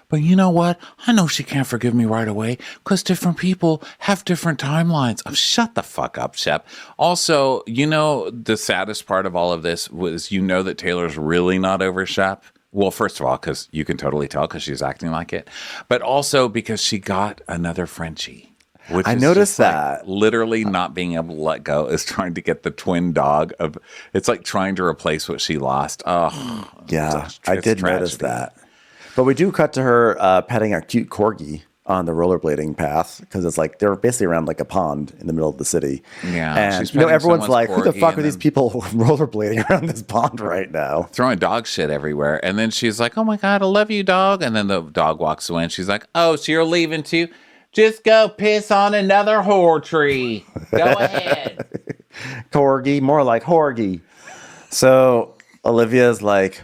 but you know what? I know she can't forgive me right away because different people have different timelines. Oh, shut the fuck up, Shep. Also, the saddest part of all of this was, that Taylor's really not over Shep. Well, first of all, because you can totally tell because she's acting like it, but also because she got another Frenchie. Which I is noticed just, like, that. literally not being able to let go is trying to get the twin dog of. It's like trying to replace what she lost. Oh, Yeah, it's I did notice that. But we do cut to her petting a cute corgi on the rollerblading path because it's like they're basically around like a pond in the middle of the city. Yeah, and she's petting everyone's someone's like, "Who the corgi fuck are and these then people rollerblading around this pond right now?" throwing dog shit everywhere. And then she's like, "Oh my God, I love you, dog." And then the dog walks away and she's like, "Oh, so you're leaving too? Just go piss on another whore tree. Go ahead." Corgi, more like Horgy. So Olivia's like,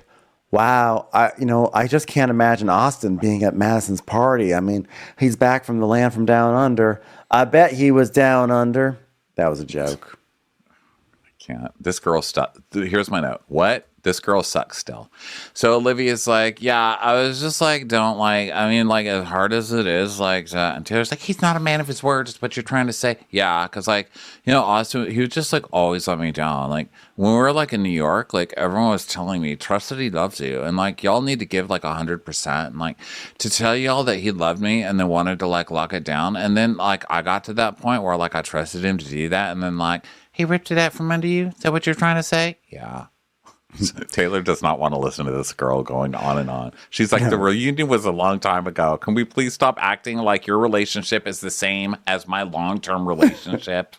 wow, I just can't imagine Austin being at Madison's party. I mean, he's back from the land from down under. I bet he was down under. That was a joke. Can't. This girl stuck. Here's my note. What? This girl sucks still. So Olivia's like, yeah, I was just like, don't like, I mean, like, as hard as it is, like, and Taylor's like, he's not a man of his word, is what you're trying to say. Yeah, because, like, Austin, he would just, like, always let me down. Like, when we were, like, in New York, like, everyone was telling me, trust that he loves you. And, like, y'all need to give, like, 100%. And, like, to tell y'all that he loved me and then wanted to, like, lock it down. And then, like, I got to that point where, like, I trusted him to do that. And then, like, he ripped it out from under you? Is that what you're trying to say? Yeah. Taylor does not want to listen to this girl going on and on. She's like, the reunion was a long time ago. Can we please stop acting like your relationship is the same as my long-term relationship?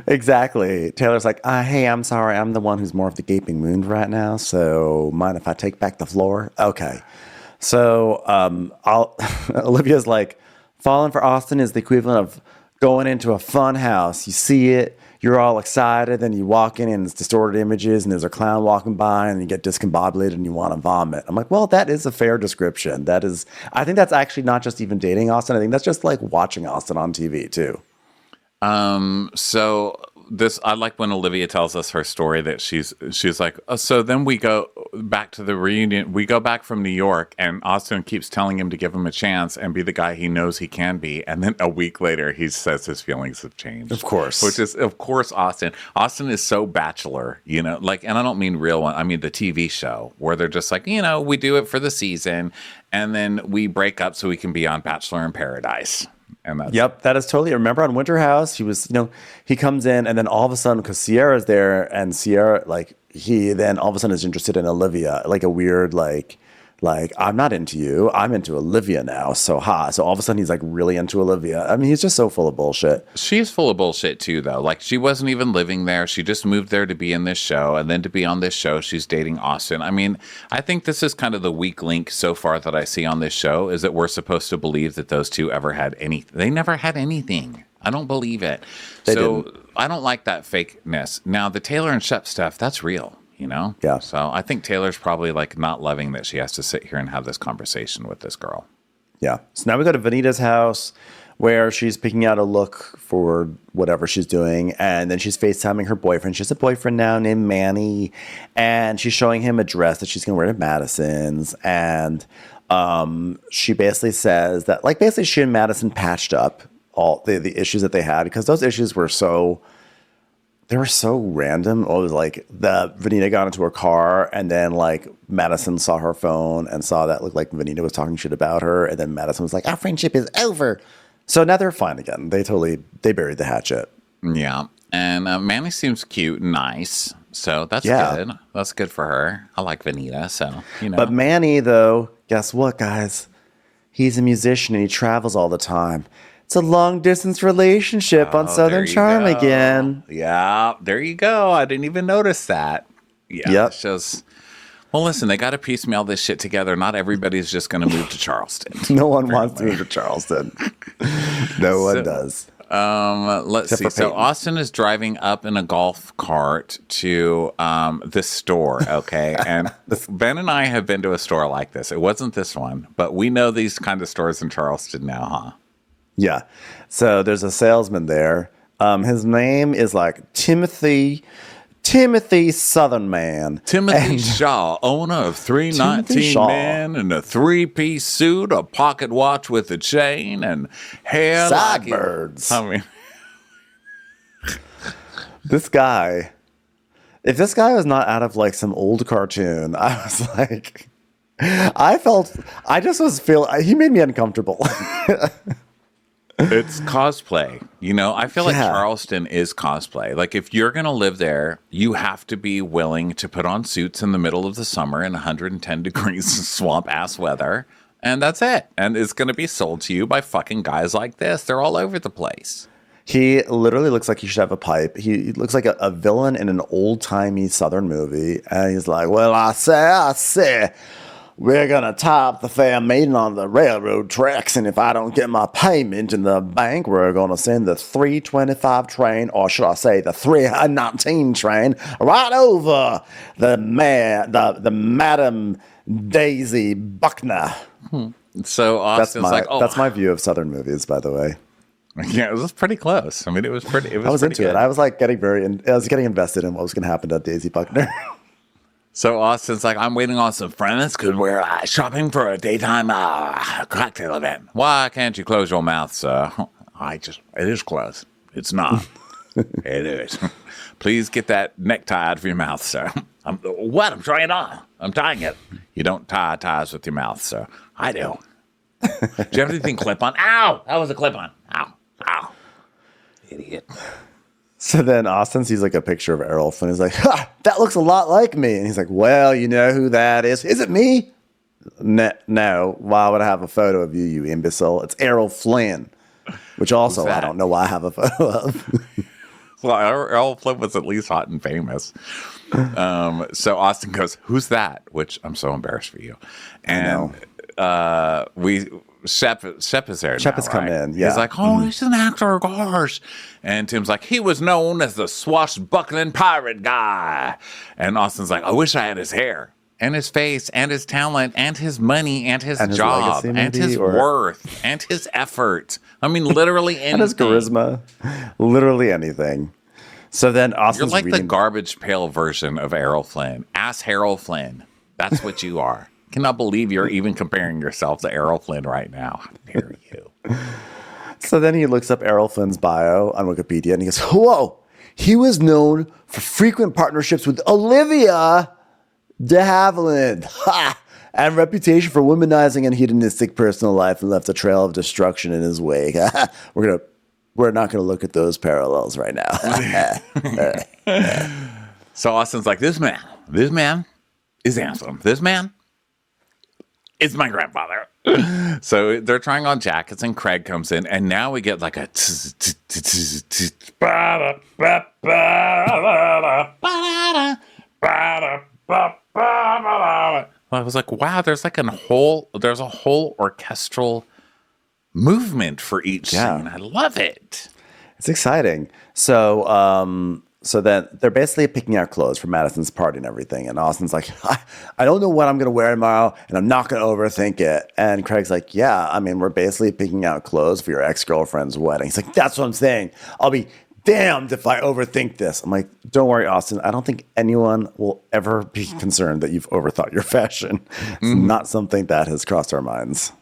Exactly. Taylor's like, hey, I'm sorry. I'm the one who's more of the gaping wound right now. So mind if I take back the floor? Okay. So Olivia's like, falling for Austin is the equivalent of going into a fun house. You see it. You're all excited, then you walk in and it's distorted images and there's a clown walking by and you get discombobulated and you want to vomit. I'm like, well, that is a fair description. I think that's actually not just even dating Austin. I think that's just like watching Austin on TV too. So I like when Olivia tells us her story that she's like, oh, so then we go back to the reunion. We go back from New York and Austin keeps telling him to give him a chance and be the guy he knows he can be. And then a week later, he says his feelings have changed. Of course. Which is, of course, Austin. Austin is so bachelor, like, and I don't mean real one. I mean the TV show where they're just like, we do it for the season and then we break up so we can be on Bachelor in Paradise. Yep, that is totally. Remember on Winter House, he was, he comes in and then all of a sudden, because Sierra's there and Sierra, like, he then all of a sudden is interested in Olivia, like a weird, like I'm not into you, I'm into Olivia now. So all of a sudden he's like really into Olivia. I mean, he's just so full of bullshit. She's full of bullshit too, though. Like, she wasn't even living there. She just moved there to be in this show, and then to be on this show, she's dating Austin. I mean, I think this is kind of the weak link so far that I see on this show is that we're supposed to believe that those two ever had anything. They never had anything. I don't believe it. They didn't. I don't like that fakeness. Now, the Taylor and Shep stuff, that's real. Yeah. So I think Taylor's probably like not loving that she has to sit here and have this conversation with this girl. Yeah. So now we go to Vanita's house where she's picking out a look for whatever she's doing. And then she's FaceTiming her boyfriend. She has a boyfriend now named Manny. And she's showing him a dress that she's going to wear to Madison's. And she basically says that, like, basically she and Madison patched up all the issues that they had because those issues were so... They were so random. It was like Vanita got into her car and then like Madison saw her phone and saw that looked like Vanita was talking shit about her. And then Madison was like, our friendship is over. So now they're fine again. They buried the hatchet. Yeah. And Manny seems cute and nice. So that's good. That's good for her. I like Vanita. So, But Manny, though, guess what, guys? He's a musician and he travels all the time. It's a long-distance relationship on Southern Charm again. Yeah, there you go. I didn't even notice that. Yeah, yep. It shows... Well, listen, they got to piecemeal this shit together. Not everybody's just going to move to Charleston. No one wants to move to Charleston. No one does. Let's see. So Austin is driving up in a golf cart to this store, okay? And Ben and I have been to a store like this. It wasn't this one, but we know these kind of stores in Charleston now, huh? Yeah. So there's a salesman there. His name is like Timothy Timothy Southern Man. Timothy Shaw, owner of 319 Timothy Shaw. Men in a 3-piece suit, a pocket watch with a chain, and hair Sideburns. I mean, This guy, if this guy was not out of like some old cartoon, I was like, he made me uncomfortable. it's cosplay. You know, I feel like Yeah. Charleston is cosplay. Like, if you're going to live there, you have to be willing to put on suits in the middle of the summer in 110 degrees swamp ass weather. And that's it. And it's going to be sold to you by fucking guys like this. They're all over the place. He literally looks like he should have a pipe. He looks like a villain in an old-timey Southern movie. And he's like, well, I say, we're going to tie up the fair maiden on the railroad tracks. And if I don't get my payment in the bank, we're going to send the 325 train, or should I say the 319 train, right over the Madam Daisy Buckner. So Austin's like, oh, That's my view of Southern movies, by the way. yeah, it was pretty close. I mean, it was pretty. It was I was pretty into good. it. I was like getting invested in what was going to happen to Daisy Buckner. So Austin's like, I'm waiting on some friends because we're shopping for a daytime cocktail event. Why can't you close your mouth, sir? It is closed. It's not. It is. Please get that necktie out of your mouth, sir. I'm trying it on. I'm tying it. You don't tie ties with your mouth, sir. I do. Do you have anything clip on? Ow! That was a clip on. Ow. Ow. Idiot. So then Austin sees like a picture of Errol Flynn. He's like, ha, that looks a lot like me. And he's like, well, you know who that is? Is it me? No. Why would I have a photo of you, you imbecile? It's Errol Flynn, which also I don't know why I have a photo of. Well, Errol Flynn was at least hot and famous. So Austin goes, who's that? Which I'm so embarrassed for you. And Shep is there. Shep has come in. Yeah. He's like, oh, he's an actor, gosh. And Tim's like, he was known as the swashbuckling pirate guy. And Austin's like, I wish I had his hair and his face and his talent and his money and his job legacy, and his worth and his effort. I mean, literally anything. And his charisma. Literally anything. So then Austin's You're like the garbage pail version of Errol Flynn. Ass Harold Flynn. That's what you are. Cannot believe you're even comparing yourself to Errol Flynn right now. How dare you? So then he looks up Errol Flynn's bio on Wikipedia and he goes, whoa, he was known for frequent partnerships with Olivia de Havilland. Ha! And reputation for womanizing and hedonistic personal life, and left a trail of destruction in his wake. We're not going to look at those parallels right now. So Austin's like, this man is handsome. This man is my grandfather. So they're trying on jackets, and Craig comes in, and now we get like a I was like, wow, there's a whole orchestral movement for each scene. I love it. It's exciting. So then they're basically picking out clothes for Madison's party and everything. And Austin's like, I don't know what I'm going to wear tomorrow, and I'm not going to overthink it. And Craig's like, yeah, I mean, we're basically picking out clothes for your ex-girlfriend's wedding. He's like, that's what I'm saying. I'll be damned if I overthink this. I'm like, don't worry, Austin. I don't think anyone will ever be concerned that you've overthought your fashion. It's not something that has crossed our minds.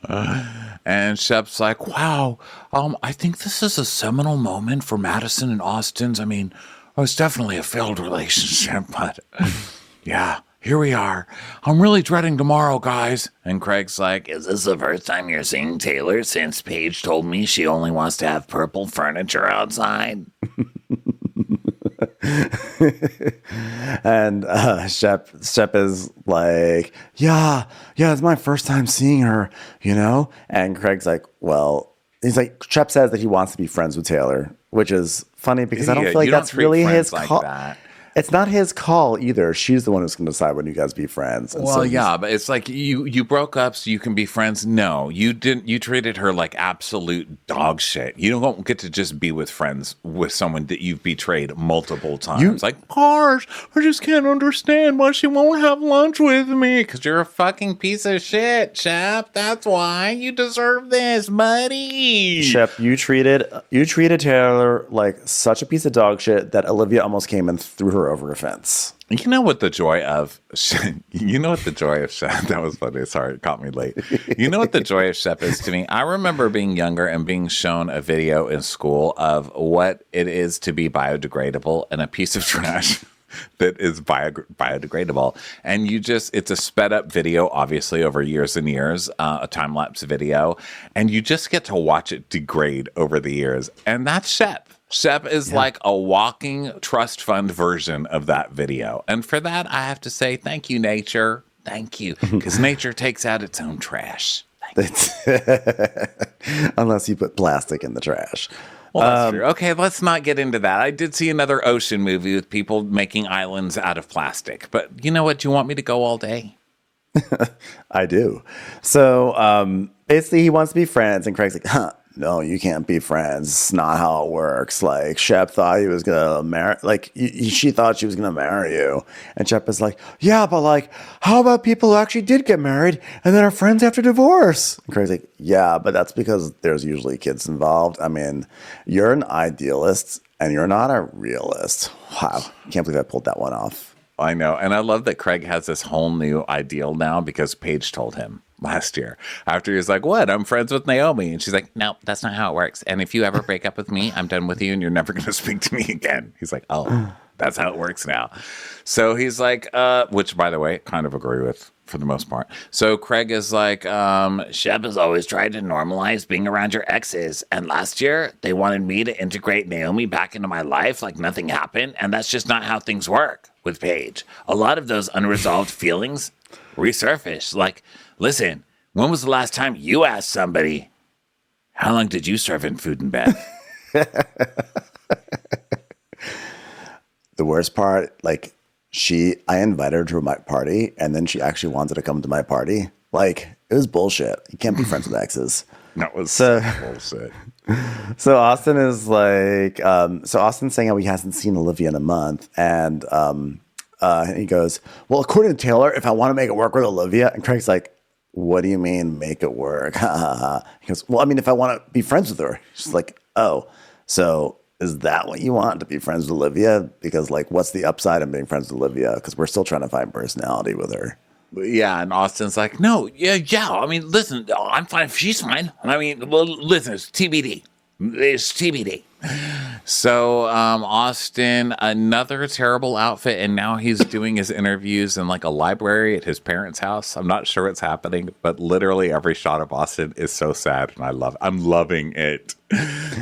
And Shep's like, wow, I think this is a seminal moment for Madison and Austin's. I mean, it was definitely a failed relationship, but yeah, here we are. I'm really dreading tomorrow, guys. And Craig's like, Is this the first time you're seeing Taylor since Paige told me she only wants to have purple furniture outside? And Shep is like, yeah, it's my first time seeing her, you know? And Craig's like, well, he's like, Shep says that he wants to be friends with Taylor, which is funny because I don't feel like that's really his call. That. It's not his call either. She's the one who's going to decide when you guys be friends. And well, yeah, but it's like you broke up so you can be friends. No, you didn't. You treated her like absolute dog shit. You don't get to just be with friends with someone that you've betrayed multiple times. Like, gosh, I just can't understand why she won't have lunch with me. Because you're a fucking piece of shit, Shep. That's why you deserve this, buddy. Shep, you treated Taylor like such a piece of dog shit that Olivia almost came and threw her jumper over a fence. You know what the joy of Shep, that was funny. Sorry, it caught me late. You know what the joy of Shep is to me? I remember being younger and being shown a video in school of what it is to be biodegradable and a piece of trash that is biodegradable. And it's a sped up video, obviously over years and years, a time lapse video. And you just get to watch it degrade over the years. And that's Shep. Shep is like a walking trust fund version of that video. And for that, I have to say, thank you, nature. Thank you. Because nature takes out its own trash. Unless you put plastic in the trash. Well, that's true. Okay, let's not get into that. I did see another ocean movie with people making islands out of plastic. But you know what? You want me to go all day? I do. So basically, he wants to be friends. And Craig's like, no, you can't be friends. It's not how it works. Like, Shep thought he was going to marry, like, she thought she was going to marry you. And Shep is like, yeah, but like, how about people who actually did get married and then are friends after divorce? And Craig's like, yeah, but that's because there's usually kids involved. I mean, you're an idealist and you're not a realist. Wow. Can't believe I pulled that one off. I know. And I love that Craig has this whole new ideal now because Paige told him last year after he was like, what? I'm friends with Naomi. And she's like, no, that's not how it works. And if you ever break up with me, I'm done with you and you're never going to speak to me again. He's like, oh, that's how it works now. So he's like, which by the way, kind of agree with for the most part. So Craig is like, Shep has always tried to normalize being around your exes. And last year, they wanted me to integrate Naomi back into my life like nothing happened. And that's just not how things work with Paige. A lot of those unresolved feelings resurface. Like, listen, when was the last time you asked somebody, how long did you serve in food and bed? The worst part, like, I invited her to my party, and then she actually wanted to come to my party. Like, it was bullshit. You can't be friends with exes. That was so bullshit. So Austin is like, Austin's saying how he hasn't seen Olivia in a month, and he goes, well, according to Taylor, if I want to make it work with Olivia, and Craig's like, what do you mean make it work? He goes, well, I mean, if I want to be friends with her. She's like, oh, so is that what you want, to be friends with Olivia? Because, like, what's the upside in being friends with Olivia? Because we're still trying to find personality with her. Yeah, and Austin's like, no, yeah. I mean, listen, I'm fine. She's fine. I mean, well, listen, it's TBD. It's TBD. So Austin, another terrible outfit, and now he's doing his interviews in like a library at his parents' house. I'm not sure what's happening, but literally every shot of Austin is so sad, and I'm loving it.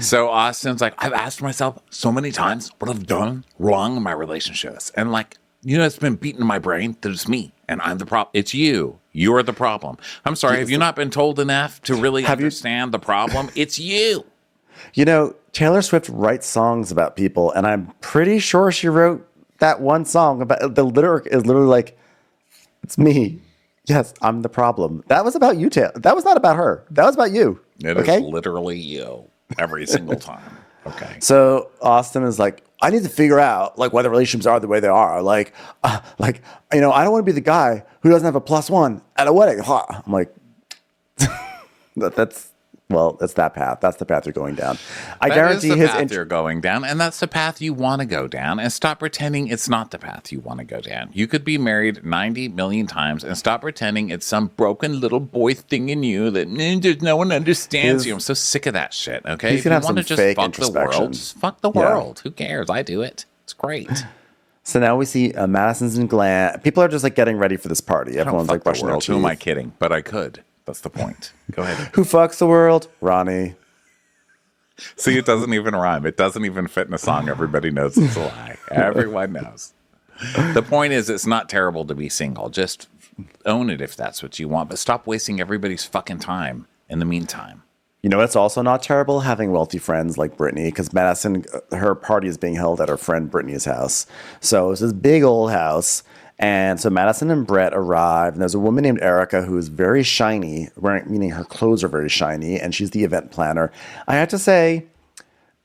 So Austin's like, I've asked myself so many times what I've done wrong in my relationships, and like, you know, it's been beaten in my brain that it's me, and I'm the problem. It's you. You're the problem. I'm sorry. Have you not been told enough to really understand the problem? It's you. You know, Taylor Swift writes songs about people, and I'm pretty sure she wrote that one song about the lyric is literally like, it's me. Yes, I'm the problem. That was about you, Taylor. That was not about her. That was about you. It is literally you every single time. Okay. So Austin is like, I need to figure out like why the relationships are the way they are. Like, you know, I don't want to be the guy who doesn't have a +1 at a wedding. I'm like, that's that path. That's the path you're going down. I guarantee the path you're going down, and that's the path you want to go down. And stop pretending it's not the path you want to go down. You could be married 90 million times and stop pretending it's some broken little boy thing in you that no one understands you. I'm so sick of that shit. Okay, if you want to just fuck the world, just fuck the world. Who cares? I do it. It's great. So now we see Madison's and Glenn. People are just like getting ready for this party. Everyone's like brushing their teeth. Who am I kidding? But I could. That's the point. Go ahead. Who fucks the world? Ronnie. See, it doesn't even rhyme. It doesn't even fit in a song. Everybody knows it's a lie. Everyone knows. The point is, it's not terrible to be single. Just own it if that's what you want. But stop wasting everybody's fucking time in the meantime. You know, it's also not terrible having wealthy friends like Brittany, because Madison, her party is being held at her friend Brittany's house. So it's this big old house. And so Madison and Brett arrive, and there's a woman named Erica who is very shiny, meaning her clothes are very shiny, and she's the event planner. I have to say,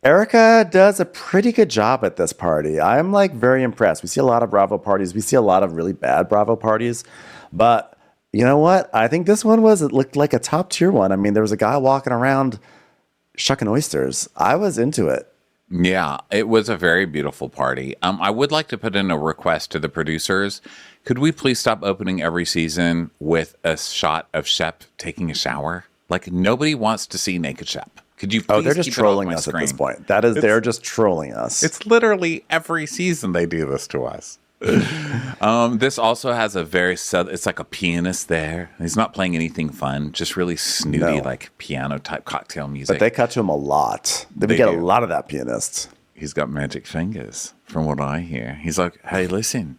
Erica does a pretty good job at this party. I'm like very impressed. We see a lot of Bravo parties. We see a lot of really bad Bravo parties. But you know what? I think this one it looked like a top tier one. I mean, there was a guy walking around shucking oysters. I was into it. Yeah, it was a very beautiful party. I would like to put in a request to the producers. Could we please stop opening every season with a shot of Shep taking a shower? Like, nobody wants to see naked Shep. Could you please they're just keep trolling it off my us screen? at this point. They're just trolling us. It's literally every season they do this to us. This also has a very it's like a pianist there. He's not playing anything fun, just really snooty, like piano type cocktail music. But they cut to him a lot. We get a lot of that pianist. He's got magic fingers, from what I hear. He's like, hey, listen,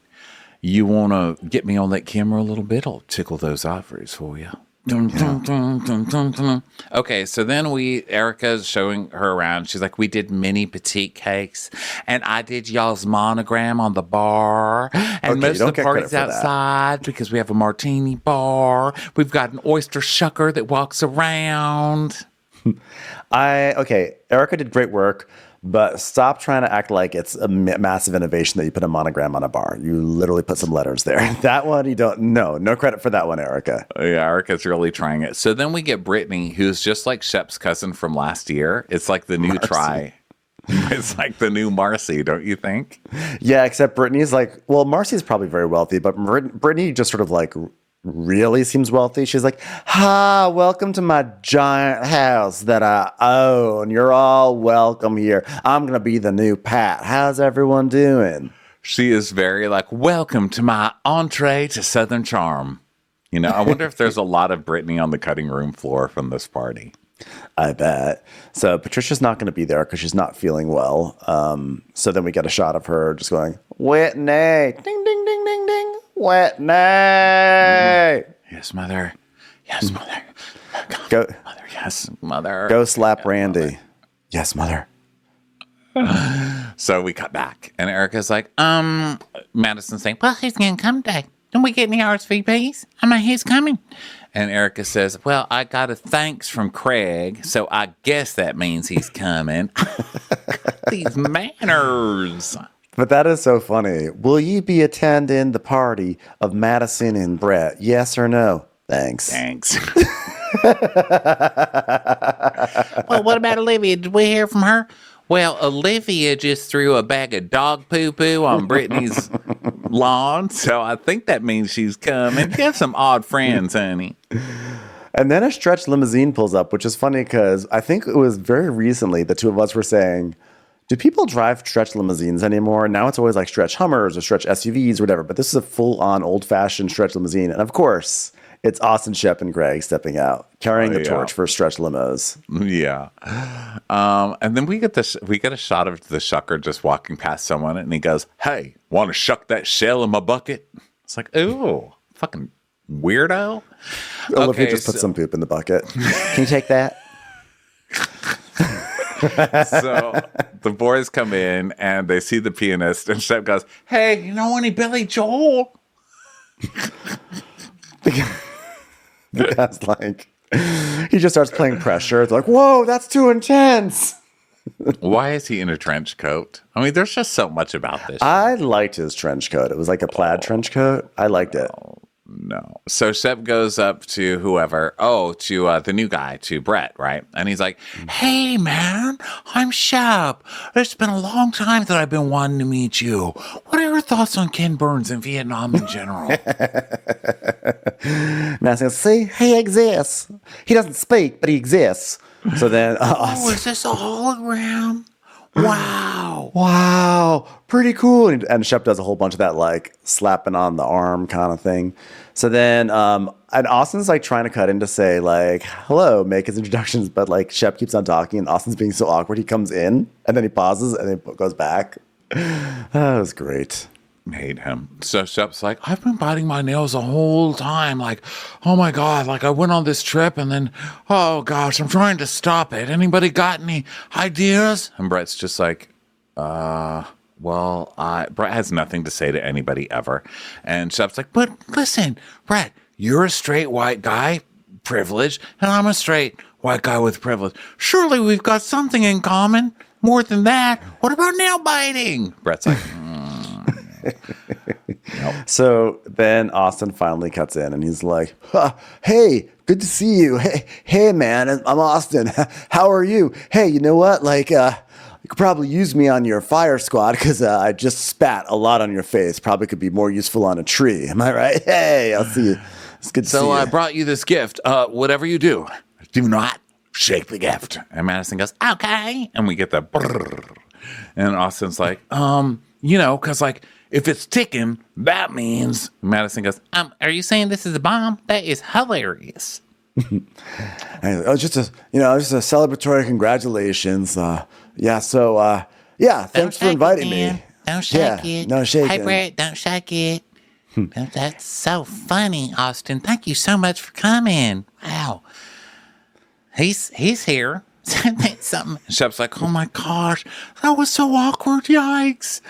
you want to get me on that camera a little bit? I'll tickle those ivories for you. Dun, dun, dun, dun, dun, dun. Okay, so then Erica's showing her around. She's like, we did mini petite cakes, and I did y'all's monogram on the bar. And most of the party's outside because we have a martini bar. We've got an oyster shucker that walks around. Erica did great work, but stop trying to act like it's a massive innovation that you put a monogram on a bar. You literally put some letters there. That one, you don't, no credit for that one, Erica. Yeah, Erica's really trying it. So then we get Brittany, who's just like Shep's cousin from last year. It's like the new Marcy. It's like the new Marcy, don't you think? Yeah, except Brittany's like, well, Marcy's probably very wealthy, but Brittany just sort of like really seems wealthy. She's like, hi, welcome to my giant house that I own. You're all welcome here. I'm going to be the new Pat. How's everyone doing? She is very like, welcome to my entree to Southern Charm. You know, I wonder if there's a lot of Brittany on the cutting room floor from this party. I bet. So Patricia's not going to be there because she's not feeling well. So then we get a shot of her just going, Whitney, ding, ding, ding, ding, ding. Whitney. Yes, mother. Yes, mother. Go, mother. Yes, mother. Go slap Randy. Mother. Yes, mother. So we cut back, and Erica's like, Madison's saying, well, he's going to come today. Don't we get any RSVPs? I mean, he's coming. And Erica says, well, I got a thanks from Craig, so I guess that means he's coming. These manners. But that is so funny. Will you be attending the party of Madison and Brett? Yes or no? Thanks. Well, what about Olivia? Did we hear from her? Well, Olivia just threw a bag of dog poo-poo on Brittany's lawn, so I think that means she's coming. You have some odd friends, honey. And then a stretch limousine pulls up, which is funny because I think it was very recently the two of us were saying, do people drive stretch limousines anymore? Now it's always like stretch Hummers or stretch SUVs or whatever, but this is a full-on old-fashioned stretch limousine. And of course, it's Austin, Shep, and Greg stepping out, carrying the torch for stretch limos. Yeah. And then we get a shot of the shucker just walking past someone, and he goes, hey, want to shuck that shell in my bucket? It's like, ooh, fucking weirdo. Olivia just put some poop in the bucket. Can you take that? So the boys come in and they see the pianist, and Shep goes, hey, you know any Billy Joel? Because like he just starts playing Pressure. It's like, whoa, that's too intense. Why is he in a trench coat? I mean, there's just so much about this. I liked his trench coat. It was like a plaid trench coat. I liked it. No. So Shep goes up to whoever, to the new guy, to Brett, right? And he's like, hey, man, I'm Shep. It's been a long time that I've been wanting to meet you. What are your thoughts on Ken Burns in Vietnam in general? Madison, see, he exists. He doesn't speak, but he exists. So then, is this a hologram? Wow. Wow. Pretty cool. And Shep does a whole bunch of that, like slapping on the arm kind of thing. So then, and Austin's like trying to cut in to say like, hello, make his introductions. But like Shep keeps on talking and Austin's being so awkward. He comes in and then he pauses and then goes back. That was great. Hate him. So Shep's like, I've been biting my nails the whole time. Like, oh my God, like I went on this trip and then, oh gosh, I'm trying to stop it. Anybody got any ideas? And Brett's just like, Brett has nothing to say to anybody ever. And Shep's like, but listen, Brett, you're a straight white guy, privilege, and I'm a straight white guy with privilege. Surely we've got something in common. More than that, what about nail biting? Brett's like, Nope. So then Austin finally cuts in and he's like, hey, good to see you. Hey man, I'm Austin. How are you? Hey, you know what? Like, could probably use me on your fire squad because I just spat a lot on your face. Probably could be more useful on a tree. Am I right? Hey, I'll see you. It's good to see you. So I brought you this gift. Whatever you do not shake the gift. And Madison goes, okay. And we get the brrr. And Austin's like, because like if it's ticking, that means. Madison goes, Are you saying this is a bomb? That is hilarious. Just a celebratory congratulations. Thanks for inviting me. Don't shake it. No shaking. Hey, Brett, don't shake it. That's so funny, Austin. Thank you so much for coming. Wow. He's here. That's something. Shep's like, oh my gosh, that was so awkward. Yikes.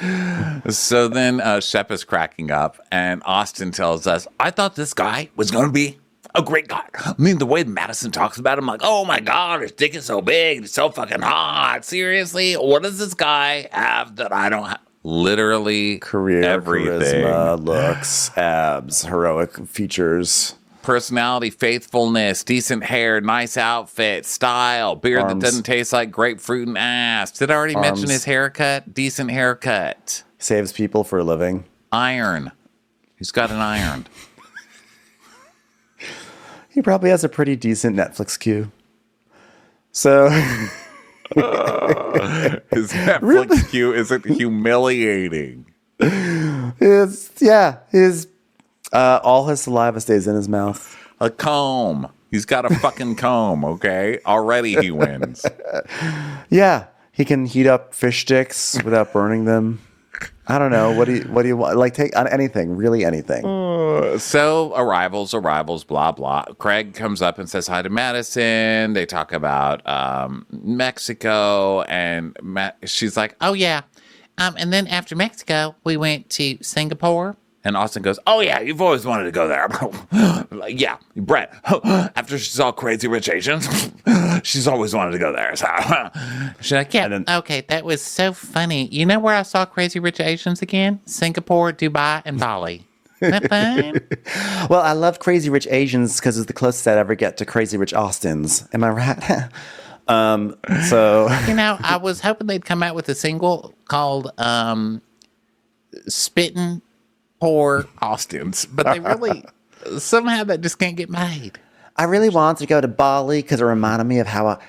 So then Shep is cracking up, and Austin tells us, I thought this guy was going to be a great guy. I mean, the way Madison talks about him, like, oh my God, his dick is so big. It's so fucking hot. Seriously, what does this guy have that I don't have? Literally Career, everything. charisma, looks, abs, heroic features. Personality, faithfulness, decent hair, nice outfit, style, beard that doesn't taste like grapefruit and ass. Did I already mention his haircut? Decent haircut. Saves people for a living. Iron. He's got an iron. He probably has a pretty decent Netflix queue. So His Netflix queue isn't humiliating. All his saliva stays in his mouth. A comb. He's got a fucking comb, okay? Already he wins. Yeah, he can heat up fish sticks without burning them. I don't know. What do you want? Like, take on anything, really anything. So arrivals, blah, blah. Craig comes up and says hi to Madison. They talk about Mexico, and she's like, Oh, yeah. And then after Mexico, we went to Singapore. and Austin goes, oh yeah, you've always wanted to go there. Like, yeah, Brett, after she saw Crazy Rich Asians, she's always wanted to go there. So She's like, yeah, okay, that was so funny. You know where I saw Crazy Rich Asians again? Singapore, Dubai, and Bali. Isn't that fun? Well, I love Crazy Rich Asians because it's the closest I'd ever get to Crazy Rich Austins. Am I right? So I was hoping they'd come out with a single called Spittin' Poor Austins, but they really, somehow that just can't get made. I really wanted to go to Bali because it reminded me of how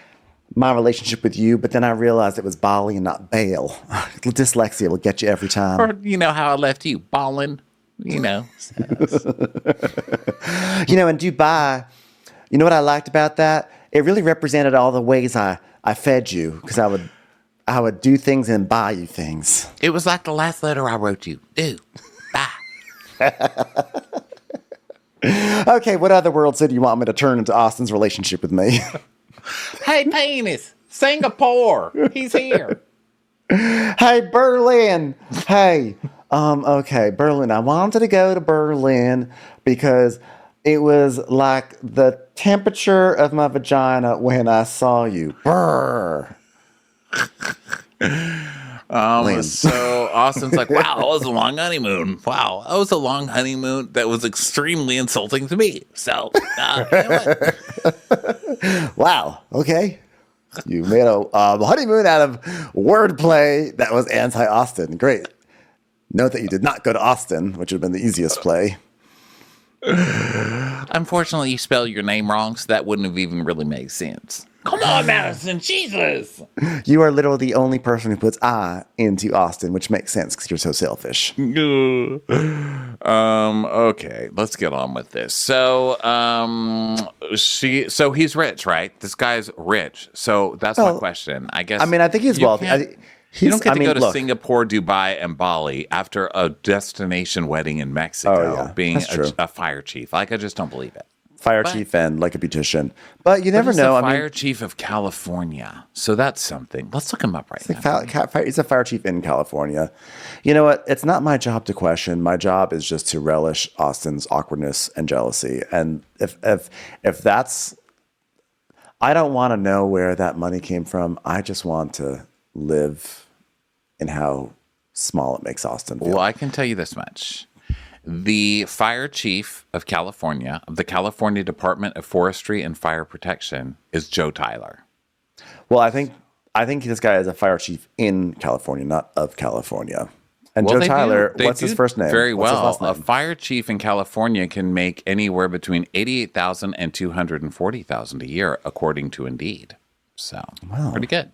my relationship with you, but then I realized it was Bali and not Bale. Dyslexia will get you every time. Or, how I left you, ballin', So. In Dubai, you know what I liked about that? It really represented all the ways I fed you because I would do things and buy you things. It was like the last letter I wrote you. Do, bye. Okay, what other world city do you want me to turn into Austin's relationship with me? Hey, penis, Singapore, he's here. Hey, Berlin. Hey, okay, Berlin. I wanted to go to Berlin because it was like the temperature of my vagina when I saw you. Brr. So Austin's like, wow, that was a long honeymoon. Wow, that was a long honeymoon that was extremely insulting to me. So, you know what? Wow, okay. You made a honeymoon out of wordplay that was anti-Austin. Great. Note that you did not go to Austin, which would have been the easiest play. Unfortunately, you spelled your name wrong, so that wouldn't have even really made sense. Come on, Madison, Jesus. You are literally the only person who puts I into Austin, which makes sense because you're so selfish. Okay, let's get on with this. So, so he's rich, right? This guy's rich. So that's my question. I guess. I mean, I think he's wealthy. You don't get to go to Singapore, Dubai, and Bali after a destination wedding in Mexico being a fire chief. Like, I just don't believe it. Fire chief and like a beautician. But you never know. Fire chief of California. So that's something. Let's look him up right now. He's a fire chief in California. You know what? It's not my job to question. My job is just to relish Austin's awkwardness and jealousy. And if that's, I don't want to know where that money came from. I just want to live in how small it makes Austin feel. Well, I can tell you this much. The fire chief of California, of the California Department of Forestry and Fire Protection, is Joe Tyler. Well, I think I think this guy is a fire chief in California, not of California. And Well, Joe Tyler, what's his first name? Very What's his well. last name? A fire chief in California can make anywhere between $88,000 and $240,000 a year, according to Indeed. So, pretty good.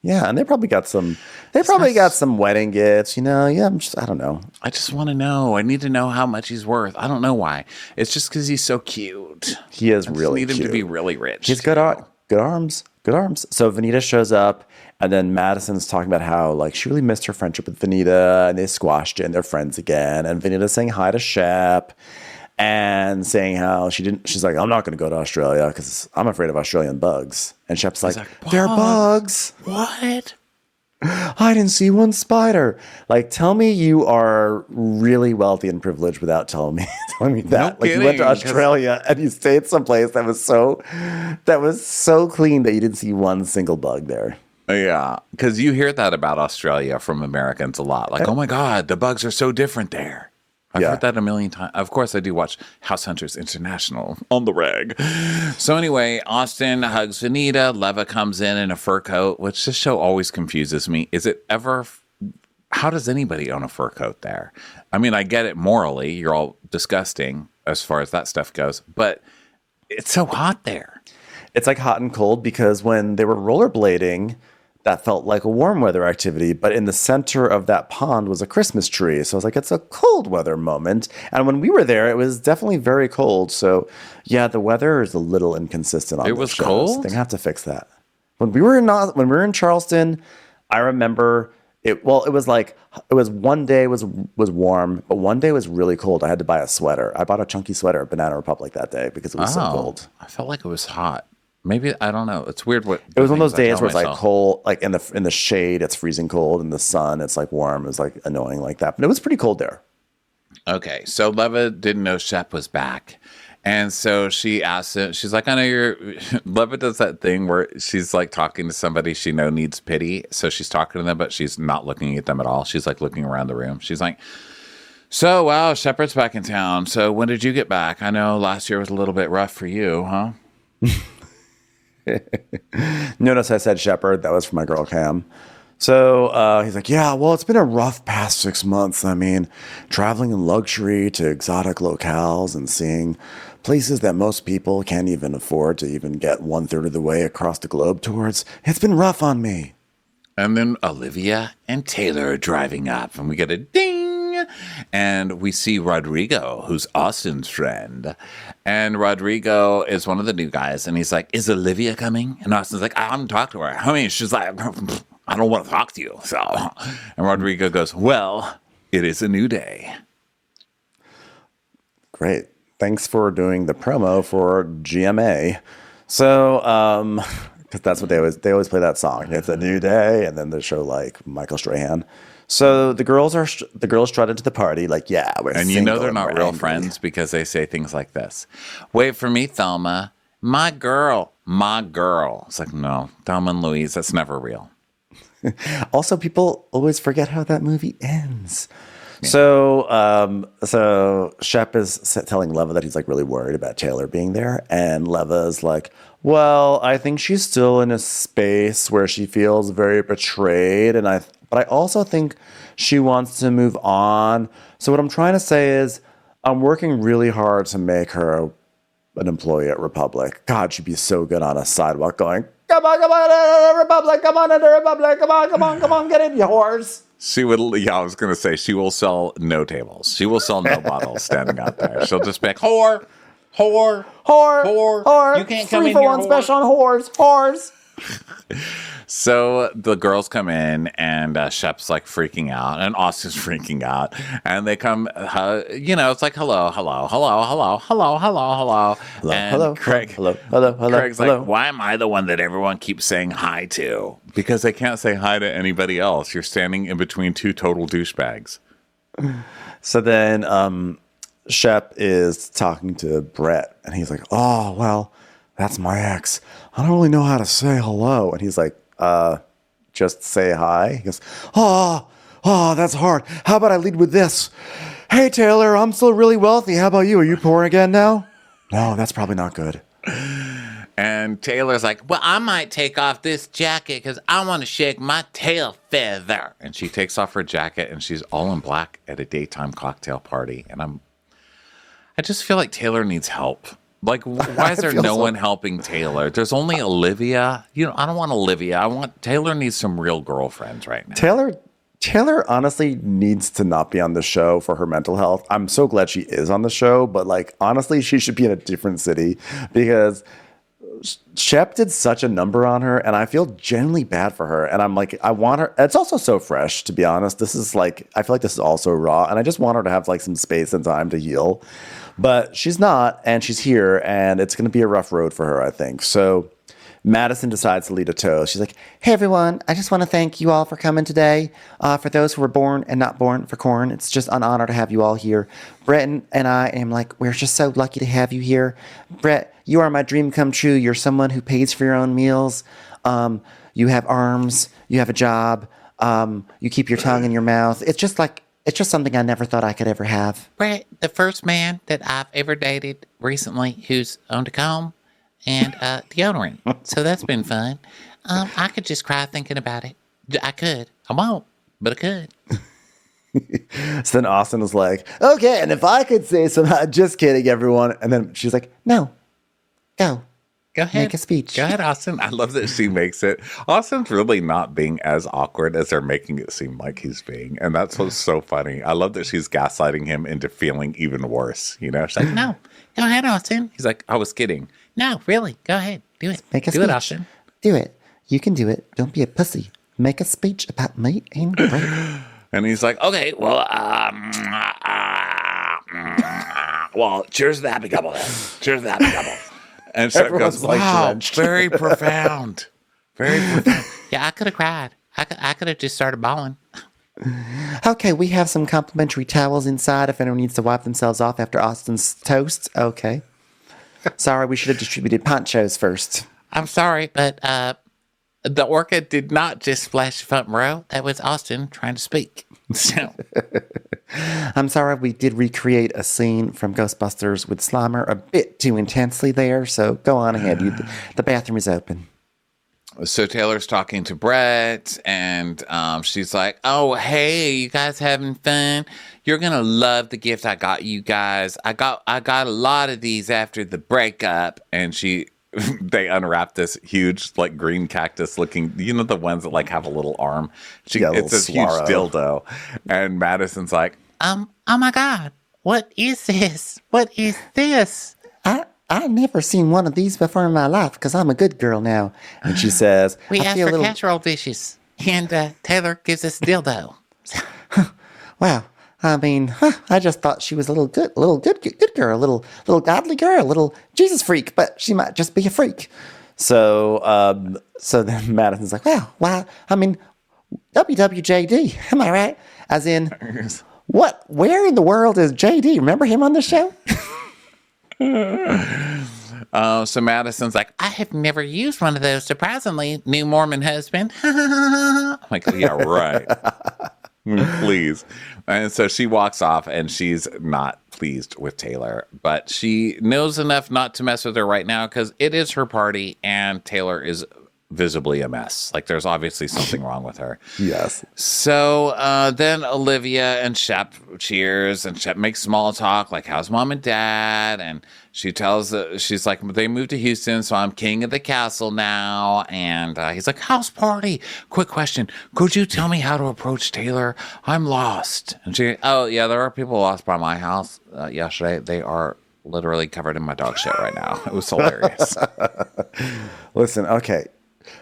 Yeah, and they probably got some. They probably got some wedding gifts. Yeah, I don't know. I just want to know. I need to know how much he's worth. I don't know why. It's just because he's so cute. He is I just really need him cute. to be really rich. He's good arms. So Vanita shows up, and then Madison's talking about how like she really missed her friendship with Vanita, and they squashed it, and they're friends again. And Vanita's saying hi to Shep, and saying how she's like, I'm not going to go to Australia because I'm afraid of Australian bugs. And Shep's like, they're bugs. What? I didn't see one spider. Like, tell me you are really wealthy and privileged without telling me that. No like, you went to kidding, 'cause- Australia and you stayed someplace that was so clean that you didn't see one single bug there. Yeah, because you hear that about Australia from Americans a lot. Like, oh my God, the bugs are so different there. I've heard that a million times. Of course, I do watch House Hunters International on the reg. So anyway, Austin hugs Vanita. Leva comes in a fur coat, which this show always confuses me. Is it ever... How does anybody own a fur coat there? I mean, I get it morally. You're all disgusting as far as that stuff goes. But it's so hot there. It's like hot and cold because when they were rollerblading, that felt like a warm weather activity, but in the center of that pond was a Christmas tree. So I was like, it's a cold weather moment. And when we were there, it was definitely very cold. So yeah, the weather is a little inconsistent on It those was shows. cold? They have to fix that. When we were in Charleston, I remember it was one day was warm, but one day was really cold. I had to buy a sweater. I bought a chunky sweater at Banana Republic that day because it was so cold. I felt like it was hot. Maybe, I don't know. It's weird. It was one of those days where it's like cold, like in the shade, it's freezing cold. In the sun, it's like warm. It's like annoying like that. But it was pretty cold there. Okay, so Leva didn't know Shep was back. And so she asked him, she's like, I know you're... Leva does that thing where she's like talking to somebody she knows needs pity. So she's talking to them, but she's not looking at them at all. She's like looking around the room. She's like, so, wow, Shepard's back in town. So when did you get back? I know last year was a little bit rough for you, huh? Notice I said Shepherd. That was for my girl Cam. So he's like, yeah, well, it's been a rough past 6 months. I mean, traveling in luxury to exotic locales and seeing places that most people can't even afford to even get 1/3 of the way across the globe towards. It's been rough on me. And then Olivia and Taylor are driving up, and we get a ding. And we see Rodrigo, who's Austin's friend. And Rodrigo is one of the new guys. And he's like, is Olivia coming? And Austin's like, I haven't talked to her. I mean, she's like, I don't want to talk to you. So, and Rodrigo goes, well, it is a new day. Great. Thanks for doing the promo for GMA. So, because that's what they always play that song. It's a new day. And then they show like Michael Strahan. So the girls strut into the party like, yeah, we're and you know they're not real friends because they say things like this. Wait for me, Thelma. My girl. It's like, no, Thelma and Louise, that's never real. Also, people always forget how that movie ends. Yeah. So Shep is telling Leva that he's like really worried about Taylor being there. And Leva's like, well, I think she's still in a space where she feels very betrayed. But I also think she wants to move on. So what I'm trying to say is I'm working really hard to make her an employee at Republic. God, she'd be so good on a sidewalk going, come on, Republic, come on, into Republic, come on, get in, you whores. She would, I was going to say, she will sell no tables. She will sell no bottles standing out there. She'll just be like, whore. You can't come in here, 3-for-1 special on whores. So the girls come in and Shep's like freaking out and Austin's freaking out and they come, it's like, hello. And Craig's like, why am I the one that everyone keeps saying hi to? Because they can't say hi to anybody else. You're standing in between two total douchebags. So then Shep is talking to Brett and he's like, oh, well, that's my ex. I don't really know how to say hello. And he's like, just say hi. He goes, oh, that's hard. How about I lead with this? Hey, Taylor, I'm still really wealthy. How about you? Are you poor again now? No, that's probably not good. And And Taylor's like, well, I might take off this jacket because I want to shake my tail feather. And she takes off her jacket and she's all in black at a daytime cocktail party. And I just feel like Taylor needs help. Like, why is there no one helping Taylor? There's only Olivia. I don't want Olivia. Taylor needs some real girlfriends right now. Taylor honestly needs to not be on the show for her mental health. I'm so glad she is on the show, but like, honestly, she should be in a different city because Shep did such a number on her and I feel genuinely bad for her. And I'm like, I want her. It's also so fresh, to be honest. This is like, I feel like this is also raw and I just want her to have like some space and time to heal. But she's not, and she's here, and it's going to be a rough road for her, I think. So Madison decides to lead a toast. She's like, hey, everyone, I just want to thank you all for coming today. For those who were born and not born for corn, it's just an honor to have you all here. Brett and I am like, we're just so lucky to have you here. Brett, you are my dream come true. You're someone who pays for your own meals. You have arms. You have a job. You keep your tongue in your mouth. It's just something I never thought I could ever have. Brett, the first man that I've ever dated recently who's owned a comb and deodorant. So that's been fun. I could just cry thinking about it. I could. I won't, but I could. So then Austin was like, okay, and if I could say something, just kidding, everyone. And then she's like, no, go. Go ahead. Make a speech. Go ahead, Austin. I love that she makes it. Austin's really not being as awkward as they're making it seem like he's being. And that's what's so funny. I love that she's gaslighting him into feeling even worse. She's like, no, go ahead, Austin. He's like, I was kidding. No, really. Go ahead. Do it. Make a do speech. it, Austin. Do it. You can do it. Don't be a pussy. Make a speech about me and Brett. And he's like, okay, Well, well, cheers to the happy couple then. Cheers to the happy couple. and Shep goes, wow, very profound. Very profound. Yeah, I could have cried. I could have just started bawling. Okay, we have some complimentary towels inside if anyone needs to wipe themselves off after Austin's toast. Okay. Sorry, we should have distributed ponchos first. I'm sorry, but the orca did not just splash the front row. That was Austin trying to speak. So. I'm sorry, we did recreate a scene from Ghostbusters with Slimer a bit too intensely there, so go on ahead. The bathroom is open. So Taylor's talking to Brett, and she's like, oh, hey, you guys having fun? You're going to love the gift I got you guys. I got a lot of these after the breakup. And they unwrap this huge, like, green cactus looking, the ones that, like, have a little arm. It's this huge dildo. And Madison's like, oh my God, what is this? What is this? I've never seen one of these before in my life because I'm a good girl now. And she says, we asked for casserole dishes, and Taylor gives us dildo. Wow. I mean, I just thought she was a little good girl, a little godly girl, a little Jesus freak, but she might just be a freak. So then Madison's like, wow, I mean, WWJD, am I right? As in, what? Where in the world is JD? Remember him on the show? So Madison's like, I have never used one of those. Surprisingly, new Mormon husband. I'm like, yeah, right. Please. And so she walks off and she's not pleased with Taylor, but she knows enough not to mess with her right now because it is her party and Taylor is visibly a mess. Like there's obviously something wrong with her. Yes. So then Olivia and Shep cheers and Shep makes small talk like, how's mom and dad? And she tells, she's like, they moved to Houston, so I'm king of the castle now. And he's like, house party. Quick question. Could you tell me how to approach Taylor? I'm lost. And she, oh yeah, there are people lost by my house yesterday. They are literally covered in my dog shit right now. It was hilarious. Listen, okay.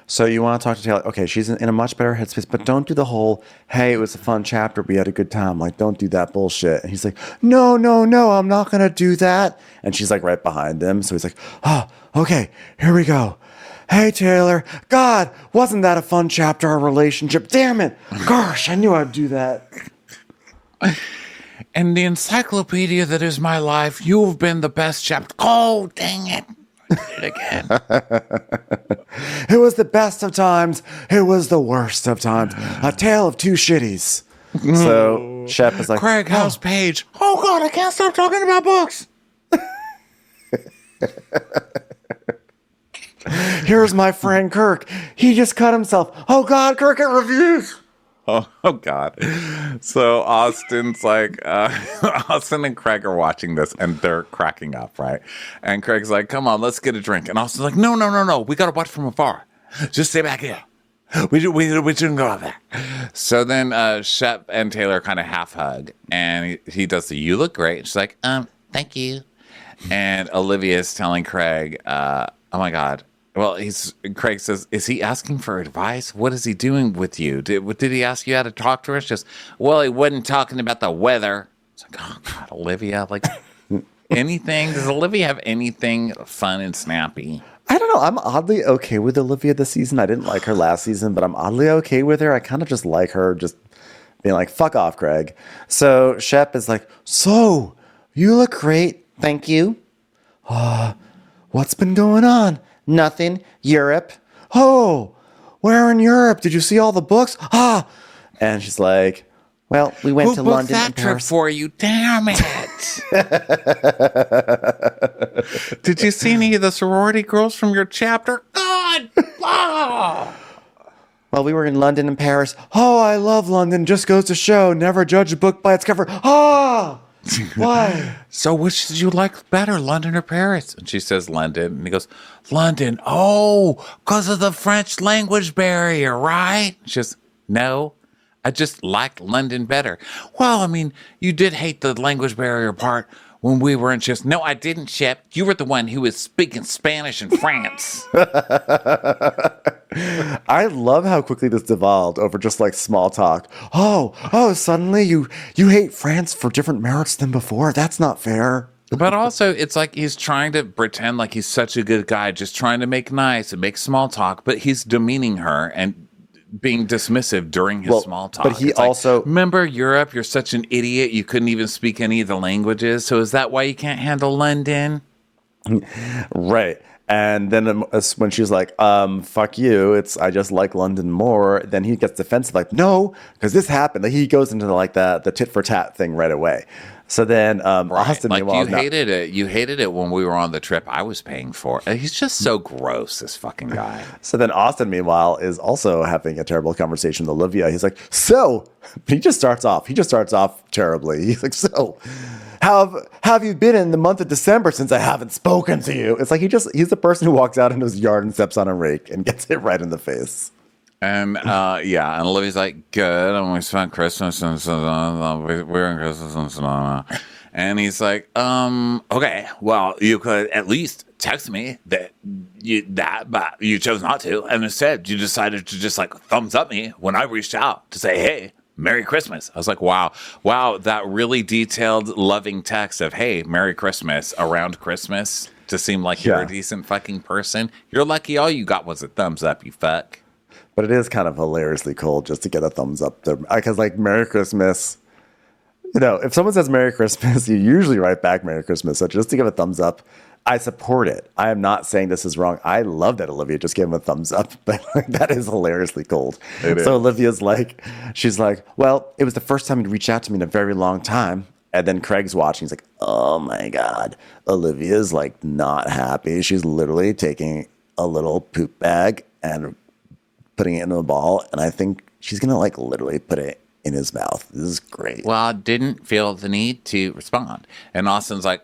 So you want to talk to Taylor? Okay, she's in a much better headspace, but don't do the whole, hey, it was a fun chapter, we had a good time. Like, don't do that bullshit. And he's like, no, I'm not going to do that. And she's like right behind him. So he's like, oh, okay, here we go. Hey, Taylor, God, wasn't that a fun chapter, our relationship? Damn it. Gosh, I knew I'd do that. And the encyclopedia that is my life, you've been the best chapter. Oh, dang it. I did it again. It was the best of times. It was the worst of times. A tale of two shitties. So Shep is like, Craig House Page. Oh God, I can't stop talking about books. Here's my friend Kirk. He just cut himself. Oh God, Kirk, it reviews. Oh God. So Austin's like, Austin and Craig are watching this and they're cracking up, right? And Craig's like, come on, let's get a drink. And Austin's like, no. We got to watch from afar. Just stay back here. We shouldn't go out there. So then Shep and Taylor kind of half hug and he does the, you look great. And she's like, Thank you. and Olivia is telling Craig, oh my God. Well, Craig says, is he asking for advice? What is he doing with you? Did he ask you how to talk to us? Just, well, he wasn't talking about the weather. It's like, oh God, Olivia, like anything. Does Olivia have anything fun and snappy? I don't know. I'm oddly okay with Olivia this season. I didn't like her last season, but I'm oddly okay with her. I kind of just like her just being like, fuck off, Craig. So Shep is like, so you look great. Thank you. What's been going on? Nothing. Europe. Oh, where in Europe? Did you see all the books? And she's like, well, we went to London and trip Paris. for you? Damn it. Did you see any of the sorority girls from your chapter? God. Well, we were in London and Paris. Oh, I love London. Just goes to show. Never judge a book by its cover. Why? So which did you like better, London or Paris? And she says London. And he goes, London. Oh, because of the French language barrier, right? She says, no, I just liked London better. Well, I mean, you did hate the language barrier part when we were in just, no, I didn't, Shep. You were the one who was speaking Spanish in France. I love how quickly this devolved over just like small talk. Oh, suddenly you hate France for different merits than before. That's not fair. But also, it's like he's trying to pretend like he's such a good guy, just trying to make nice and make small talk, but he's demeaning her and being dismissive during his small talk. But he it's like, also... remember Europe? You're such an idiot. You couldn't even speak any of the languages. So is that why you can't handle London? Right. And then when she's like, fuck you, I just like London more, then he gets defensive, like, no, because this happened. Like, he goes into like the tit for tat thing right away. So then Austin, like meanwhile, hated it. You hated it when we were on the trip I was paying for. And he's just so gross, this fucking guy. So then Austin, meanwhile, is also having a terrible conversation with Olivia. He's like, so, but he just starts off terribly. He's like, so, how have you been in the month of December since I haven't spoken to you? It's like he's the person who walks out into his yard and steps on a rake and gets hit right in the face. And and Olivia's like, good, and we spent Christmas and we're in Christmas and he's like, okay, well, you could at least text me but you chose not to, and instead you decided to just like thumbs up me when I reached out to say, hey, Merry Christmas. I was like, wow, that really detailed, loving text of, hey, Merry Christmas around Christmas to seem like you're a decent fucking person. You're lucky all you got was a thumbs up, you fuck. But it is kind of hilariously cold just to get a thumbs up there. Because, like, Merry Christmas, if someone says Merry Christmas, you usually write back Merry Christmas. So just to give a thumbs up, I support it. I am not saying this is wrong. I love that Olivia just gave him a thumbs up, but that is hilariously cold. So Olivia's like, she's like, well, it was the first time he'd reached out to me in a very long time. And then Craig's watching. He's like, oh, my God. Olivia's, like, not happy. She's literally taking a little poop bag and putting it in a ball, and I think she's gonna like literally put it in his mouth. This is great. Well, I didn't feel the need to respond, and Austin's like,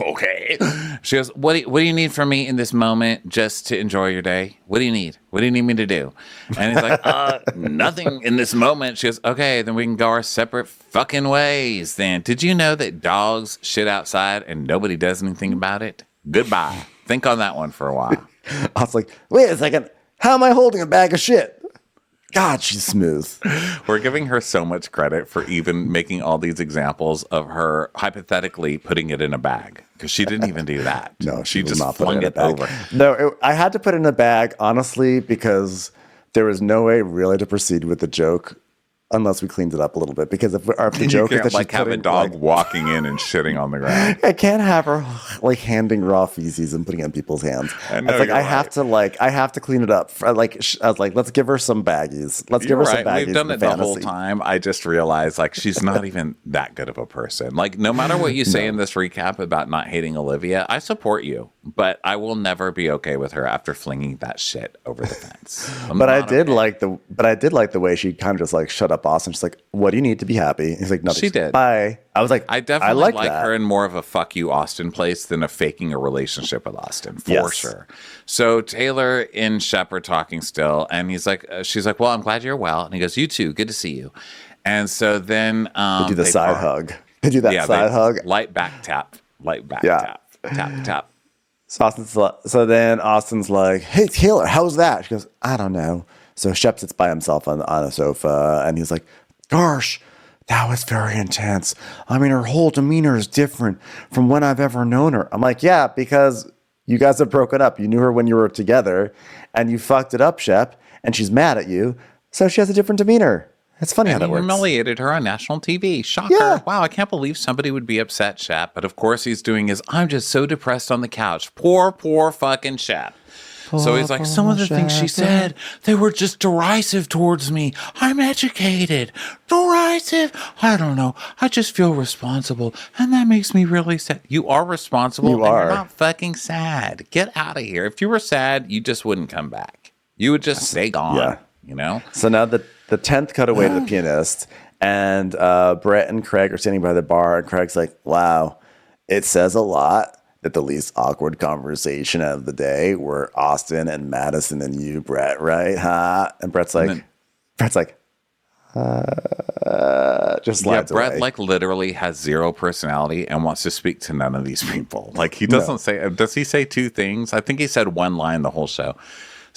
okay. She goes, what do you need from me in this moment just to enjoy your day? What do you need? What do you need me to do? And he's like, nothing in this moment. She goes, okay, then we can go our separate fucking ways then. Did you know that dogs shit outside and nobody does anything about it? Goodbye. Think on that one for a while. I was like, wait a second. How am I holding a bag of shit? God, she's smooth. We're giving her so much credit for even making all these examples of her hypothetically putting it in a bag, because she didn't even do that. No, she will just not put flung it in a bag. over. No, I had to put it in a bag, honestly, because there was no way really to proceed with the joke unless we cleaned it up a little bit. Because if the joke is that like she's have a dog walking in and shitting on the ground. I can't have her like handing raw feces and putting it in people's hands. I have to clean it up. I was like, let's give her some baggies. Let's give her some baggies. We've done it the whole time. I just realized like she's not even that good of a person. Like no matter what you say in this recap about not hating Olivia, I support you. But I will never be okay with her after flinging that shit over the fence. But I did like the way she kind of just like shut up Austin. She's like, "What do you need to be happy?" He's like, "Nothing." She did. Bye. I was like, I definitely like that. her in more of a fuck you Austin place than a faking a relationship with Austin, for sure. So Taylor and Shep are talking still, and he's like, she's like, "Well, I'm glad you're well," and he goes, "You too, good to see you." And so then they do the side hug. They do that side hug, light back tap, tap, tap. So then Austin's like, "Hey Taylor, how's that?" She goes, "I don't know." So Shep sits by himself on a sofa, and he's like, "Gosh, that was very intense. I mean, her whole demeanor is different from when I've ever known her." I'm like, "Yeah, because you guys have broken up. You knew her when you were together, and you fucked it up, Shep, and she's mad at you, so she has a different demeanor." It's funny how that works. He humiliated her on national TV. Shocker. Yeah. Wow, I can't believe somebody would be upset, Shep. But of course he's doing his, I'm just so depressed on the couch. Poor fucking Shep. So he's like, some of the things she said, they were just derisive towards me. I'm educated. Derisive. I don't know. I just feel responsible. And that makes me really sad. You are responsible. You're not fucking sad. Get out of here. If you were sad, you just wouldn't come back. You would just stay gone. Yeah. You know? So now the 10th cut away to the pianist, and Brett and Craig are standing by the bar, and Craig's like, "Wow, it says a lot that the least awkward conversation of the day were Austin and Madison and you, Brett, right? Huh?" And Brett's like, just slides Brett away. like literally has zero personality and wants to speak to none of these people. Like he doesn't say, does he say two things? I think he said one line the whole show.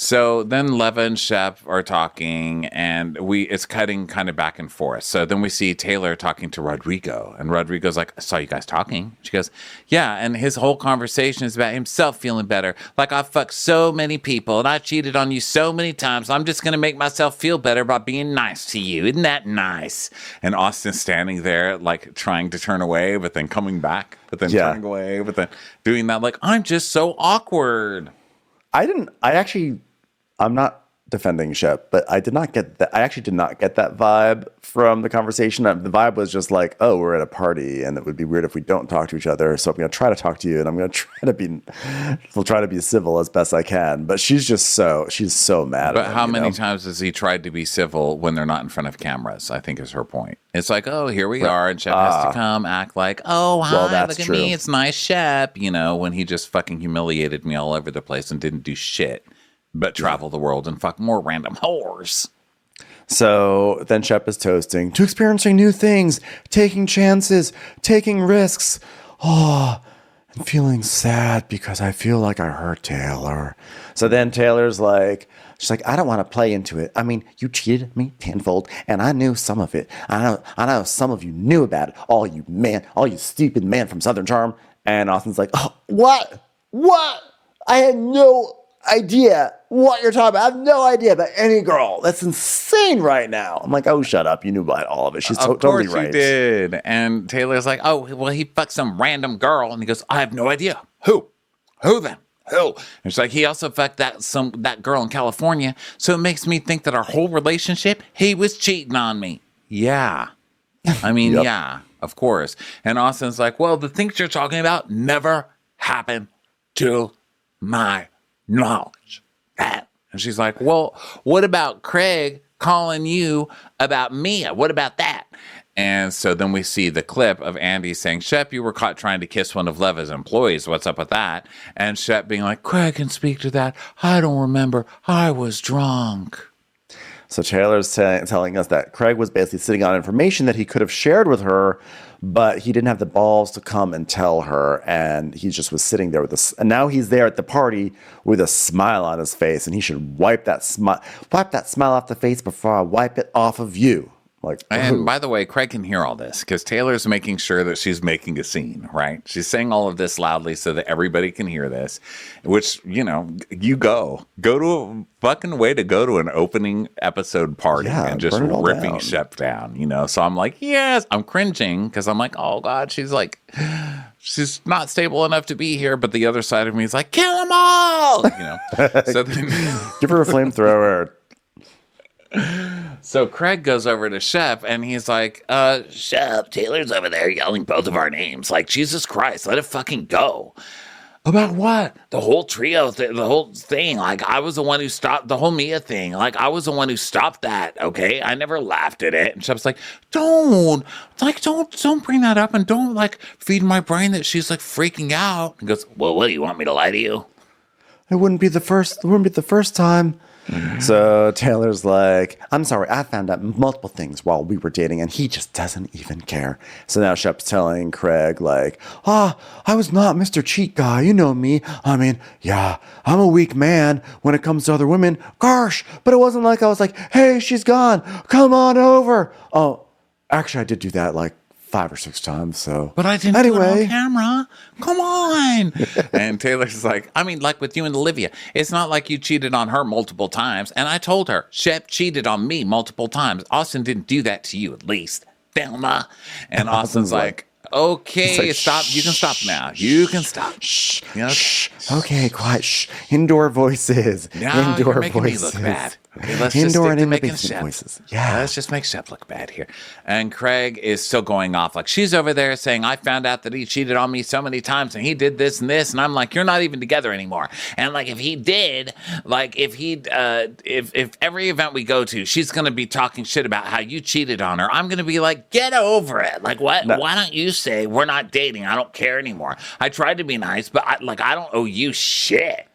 So then Leva and Shep are talking, and it's cutting kind of back and forth. So then we see Taylor talking to Rodrigo, and Rodrigo's like, "I saw you guys talking." She goes, "Yeah," and his whole conversation is about himself feeling better. Like, I fucked so many people, and I cheated on you so many times. I'm just going to make myself feel better by being nice to you. Isn't that nice? And Austin's standing there, like, trying to turn away, but then coming back, but then turning away, but then doing that. Like, I'm just so awkward. I'm not defending Shep, but I did not get that. I actually did not get that vibe from the conversation. The vibe was just like, "Oh, we're at a party, and it would be weird if we don't talk to each other. So I'm going to try to talk to you, and I'm going to try to be civil as best I can." But she's so mad. But how many times has he tried to be civil when they're not in front of cameras? I think is her point. It's like, "Oh, here we are," and Shep has to come act like, "Oh, hi, look at me, it's nice Shep," when he just fucking humiliated me all over the place and didn't do shit but travel the world and fuck more random whores. So then Shep is toasting to experiencing new things, taking chances, taking risks. Oh, and feeling sad because I feel like I hurt Taylor. So then Taylor's like, she's like, "I don't want to play into it. I mean, you cheated me tenfold, and I knew some of it. I know some of you knew about it. All you stupid man from Southern Charm." And Austin's like, "Oh, what? I had no idea what you're talking about. I have no idea about any girl. That's insane right now." I'm like, "Oh, shut up. You knew about all of it." She's totally right. Of course you did. And Taylor's like, "Oh, well, he fucked some random girl." And he goes, "I have no idea. Who then? Who?" And she's like, "He also fucked that girl in California. So it makes me think that our whole relationship, he was cheating on me." Yeah. I mean, yeah, of course. And Austin's like, "Well, the things you're talking about never happened to my knowledge." And she's like, "Well, what about Craig calling you about Mia? What about that?" And so then we see the clip of Andy saying, "Shep, you were caught trying to kiss one of Leva's employees. What's up with that?" And Shep being like, "Craig can speak to that. I don't remember. I was drunk." So Taylor's telling us that Craig was basically sitting on information that he could have shared with her, but he didn't have the balls to come and tell her, and he just was sitting there and now he's there at the party with a smile on his face, and he should wipe that smile off the face before I wipe it off of you. Like, and by the way, Craig can hear all this because Taylor's making sure that she's making a scene, right? She's saying all of this loudly so that everybody can hear this, which, you go to a fucking way to go to an opening episode party and just ripping Shep down, So I'm like, yes, I'm cringing because I'm like, oh God, she's not stable enough to be here. But the other side of me is like, kill them all, So then give her a flamethrower. So Craig goes over to Shep and he's like, Shep, Taylor's over there yelling both of our names. Like, Jesus Christ, let it fucking go. About what? The whole trio, the whole thing. Like, I was the one who stopped the whole Mia thing. Like, I was the one who stopped that. Okay, I never laughed at it. And Shep's like, don't bring that up, and don't like feed my brain that she's like freaking out. He goes, well, what do you want me to lie to you? It wouldn't be the first time. So Taylor's like, I'm sorry, I found out multiple things while we were dating, and he just doesn't even care. So now Shep's telling Craig, like, I was not Mr. Cheat Guy. You know me. I mean, yeah, I'm a weak man when it comes to other women. Gosh, but it wasn't like I was like, hey, she's gone. Come on over. Oh, actually, I did do that like 5 or 6 times. So, but I didn't do it on camera. Come on. And Taylor's like, I mean, like with you and Olivia, it's not like you cheated on her multiple times. And I told her, Shep cheated on me multiple times. Austin didn't do that to you, at least. Thelma. And Austin's like, okay, like, stop. You can stop now. You can stop. Shh. You know? Shh. Okay, quiet. Shh. Indoor voices. Now Indoor you're making voices. me look bad. Okay, let's Indoor just and making Shep voices. Yeah. Let's just make Shep look bad here. And Craig is still going off. Like, she's over there saying, I found out that he cheated on me so many times and he did this and this. And I'm like, you're not even together anymore. And like, if he did, like, if every event we go to, she's going to be talking shit about how you cheated on her. I'm going to be like, get over it. Like, what? No. Why don't you say we're not dating? I don't care anymore. I tried to be nice, but I don't owe you shit.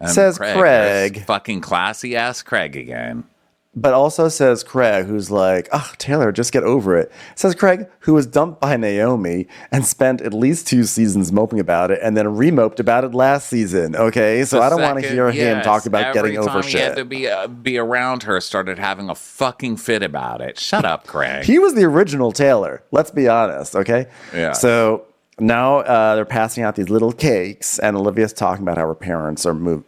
Says Craig. Fucking classy ass Craig again. But also says Craig, who's like, Taylor, just get over it. Says Craig, who was dumped by Naomi and spent at least 2 seasons moping about it and then remoped about it last season. Okay, so I don't want to hear him talk about getting over shit. Every time he had to be around her, started having a fucking fit about it. Shut up, Craig. He was the original Taylor. Let's be honest, okay? Yeah. So now they're passing out these little cakes, and Olivia's talking about how her parents have moved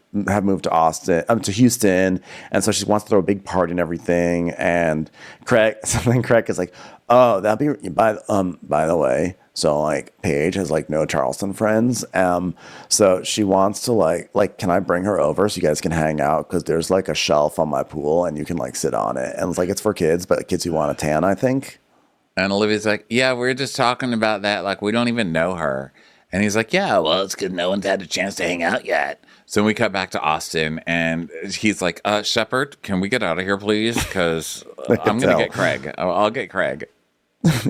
to Houston, and so she wants to throw a big party and everything. And Craig is like, "Oh, that'd be by the way." So like Paige has like no Charleston friends, so she wants to like, can I bring her over so you guys can hang out? Because there's like a shelf on my pool, and you can like sit on it, and it's like it's for kids, but kids who want a tan, I think. And Olivia's like, yeah, we're just talking about that. Like, we don't even know her. And he's like, yeah, well, it's good. No one's had a chance to hang out yet. So we cut back to Austin, and he's like, Shepard, can we get out of here, please? Because I'm going to get Craig. I'll get Craig.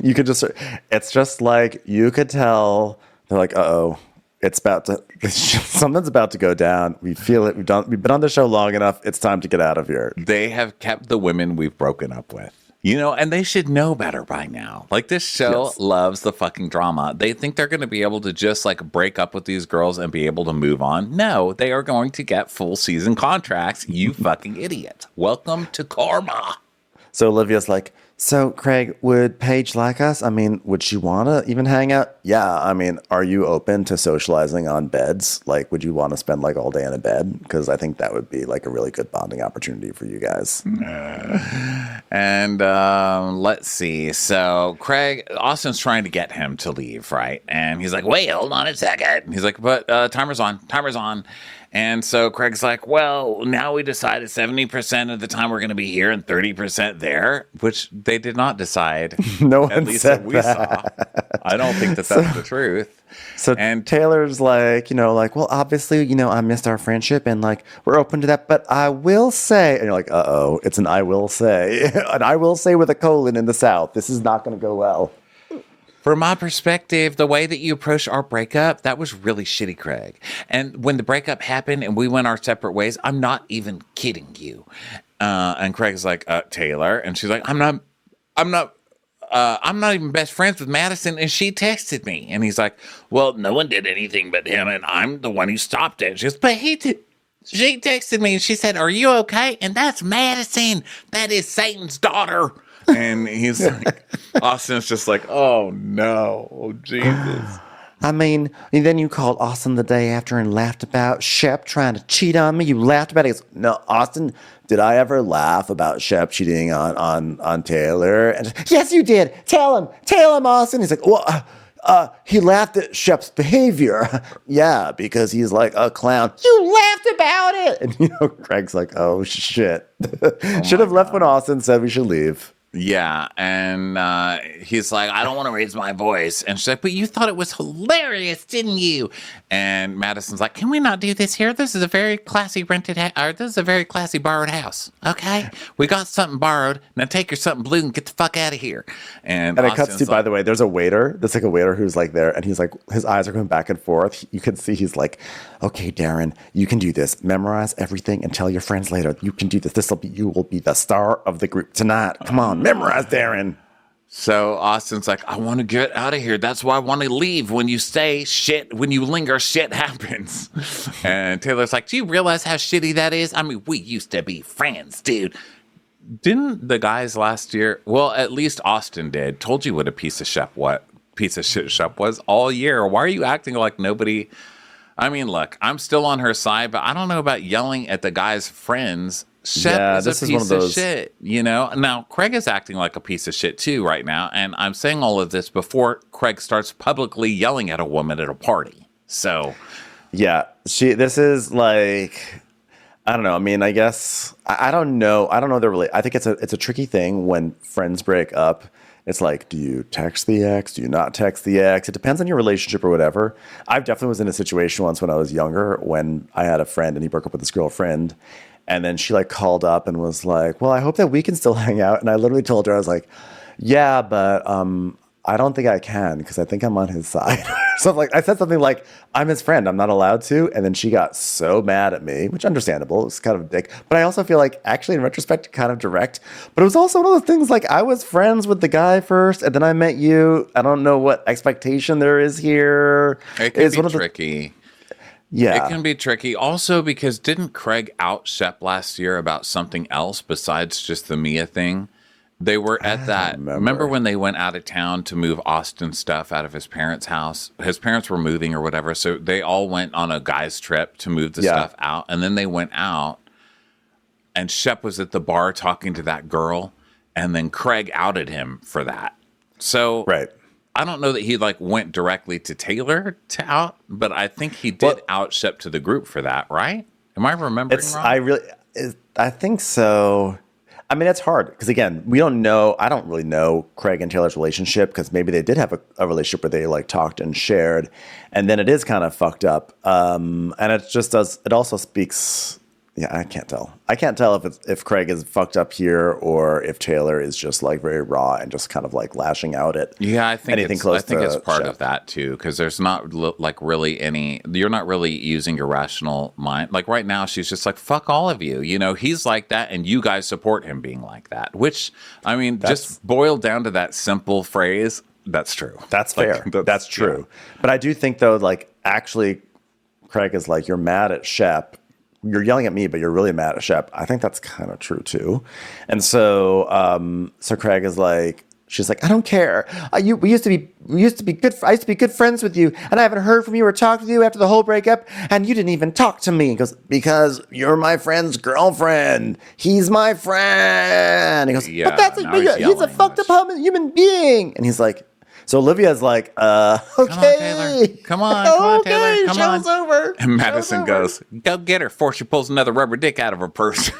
You could just, it's just like, you could tell, they're like, something's about to go down. We feel it. We've been on the show long enough. It's time to get out of here. They have kept the women we've broken up with. You know, and they should know better by now. Like, this show loves the fucking drama. They think they're going to be able to just, like, break up with these girls and be able to move on. No, they are going to get full season contracts, you fucking idiot. Welcome to karma. So Olivia's like, so Craig, would Paige like us? I mean, would she want to even hang out? Yeah, I mean, are you open to socializing on beds? Like, would you want to spend like all day in a bed? Because I think that would be like a really good bonding opportunity for you guys. And let's see. So Austin's trying to get him to leave, right? And he's like, wait, hold on a second. He's like, but timer's on. And so Craig's like, well, now we decided 70% of the time we're going to be here and 30% there, which they did not decide. No one at least said that we saw. I don't think that's the truth. So Taylor's like, well, obviously, I missed our friendship and like, we're open to that. But I will say, and you're like, it's an I will say. An I will say with a colon in the South. This is not going to go well. From my perspective, the way that you approached our breakup, that was really shitty, Craig. And when the breakup happened and we went our separate ways, I'm not even kidding you. And Craig's like, Taylor. And she's like, I'm not even best friends with Madison. And she texted me. And he's like, well, no one did anything but him. And I'm the one who stopped it. She goes, but he did. She texted me and she said, are you okay? And that's Madison. That is Satan's daughter. And he's like, Austin's just like, oh no, oh Jesus. I mean, and then you called Austin the day after and laughed about Shep trying to cheat on me. You laughed about it. He goes, no, Austin, did I ever laugh about Shep cheating on Taylor? And yes, you did. Tell him, Austin. He's like, well, he laughed at Shep's behavior. Yeah, because he's like a clown. You laughed about it. And Craig's like, oh shit. Should have left when Austin said we should leave. Yeah, and he's like, I don't want to raise my voice. And she's like, but you thought it was hilarious, didn't you? And Madison's like, can we not do this here? This is a very classy this is a very classy borrowed house. Okay, we got something borrowed. Now take your something blue and get the fuck out of here. And it cuts to, by the way, there's a waiter. There's like a waiter who's like there, and he's like, his eyes are going back and forth. You can see he's like, okay, Darren, you can do this. Memorize everything and tell your friends later. You can do this. You will be the star of the group tonight. Come on, memorize, Darren. So Austin's like, I want to get out of here. That's why I want to leave. When you say shit, when you linger, shit happens. And Taylor's like, do you realize how shitty that is? I mean, we used to be friends, dude. Didn't the guys last year, well, at least Austin did, told you what a piece of shit Shep was all year. Why are you acting like nobody? I mean, look, I'm still on her side, but I don't know about yelling at the guy's friends. Shep is a piece of shit, you know? Now, Craig is acting like a piece of shit too right now, and I'm saying all of this before Craig starts publicly yelling at a woman at a party. So, yeah, this is like, I don't know. I mean, I guess I don't know. I don't know. I think it's a tricky thing when friends break up. It's like, do you text the ex? Do you not text the ex? It depends on your relationship or whatever. I definitely was in a situation once when I was younger when I had a friend and he broke up with his girlfriend. And then she like called up and was like, well, I hope that we can still hang out. And I literally told her, I was like, yeah, but I don't think I can because I think I'm on his side. So like I said something like, I'm his friend. I'm not allowed to. And then she got so mad at me, which understandable. It was kind of a dick. But I also feel like actually in retrospect, kind of direct. But it was also one of those things like I was friends with the guy first and then I met you. I don't know what expectation there is here. It can be tricky. Yeah. It can be tricky. Also, because didn't Craig out Shep last year about something else besides just the Mia thing? They were at that. Remember when they went out of town to move Austin's stuff out of his parents' house? His parents were moving or whatever. So they all went on a guy's trip to move the stuff out. And then they went out and Shep was at the bar talking to that girl. And then Craig outed him for that. So right. I don't know that he like went directly to Taylor to out, but I think he did out Shep to the group for that, right? Am I remembering wrong? I think so. I mean, it's hard because again, we don't know. I don't really know Craig and Taylor's relationship because maybe they did have a relationship where they like talked and shared, and then it is kind of fucked up. And it just does. It also speaks. Yeah, I can't tell. I can't tell if Craig is fucked up here or if Taylor is just like very raw and just kind of like lashing out at I think it's part Shep. of that too because there's not like really any. You're not really using your rational mind. Like right now, she's just like fuck all of you. You know, he's like that, and you guys support him being like that. Which I mean, just boiled down to that simple phrase. That's true. That's fair. That's true. Yeah. But I do think though, like actually, Craig is like you're mad at Shep. You're yelling at me, but you're really mad at Shep. I think that's kind of true too. And so, so Craig is like, she's like, I don't care. We used to be good. I used to be good friends with you, and I haven't heard from you or talked with you after the whole breakup, and you didn't even talk to me. He goes, because you're my friend's girlfriend. He's my friend. He goes, but he's a fucked up human being. And he's like. So Olivia's like, okay. Come on, Taylor. Come show's on. over. And Madison goes, go get her before she pulls another rubber dick out of her purse.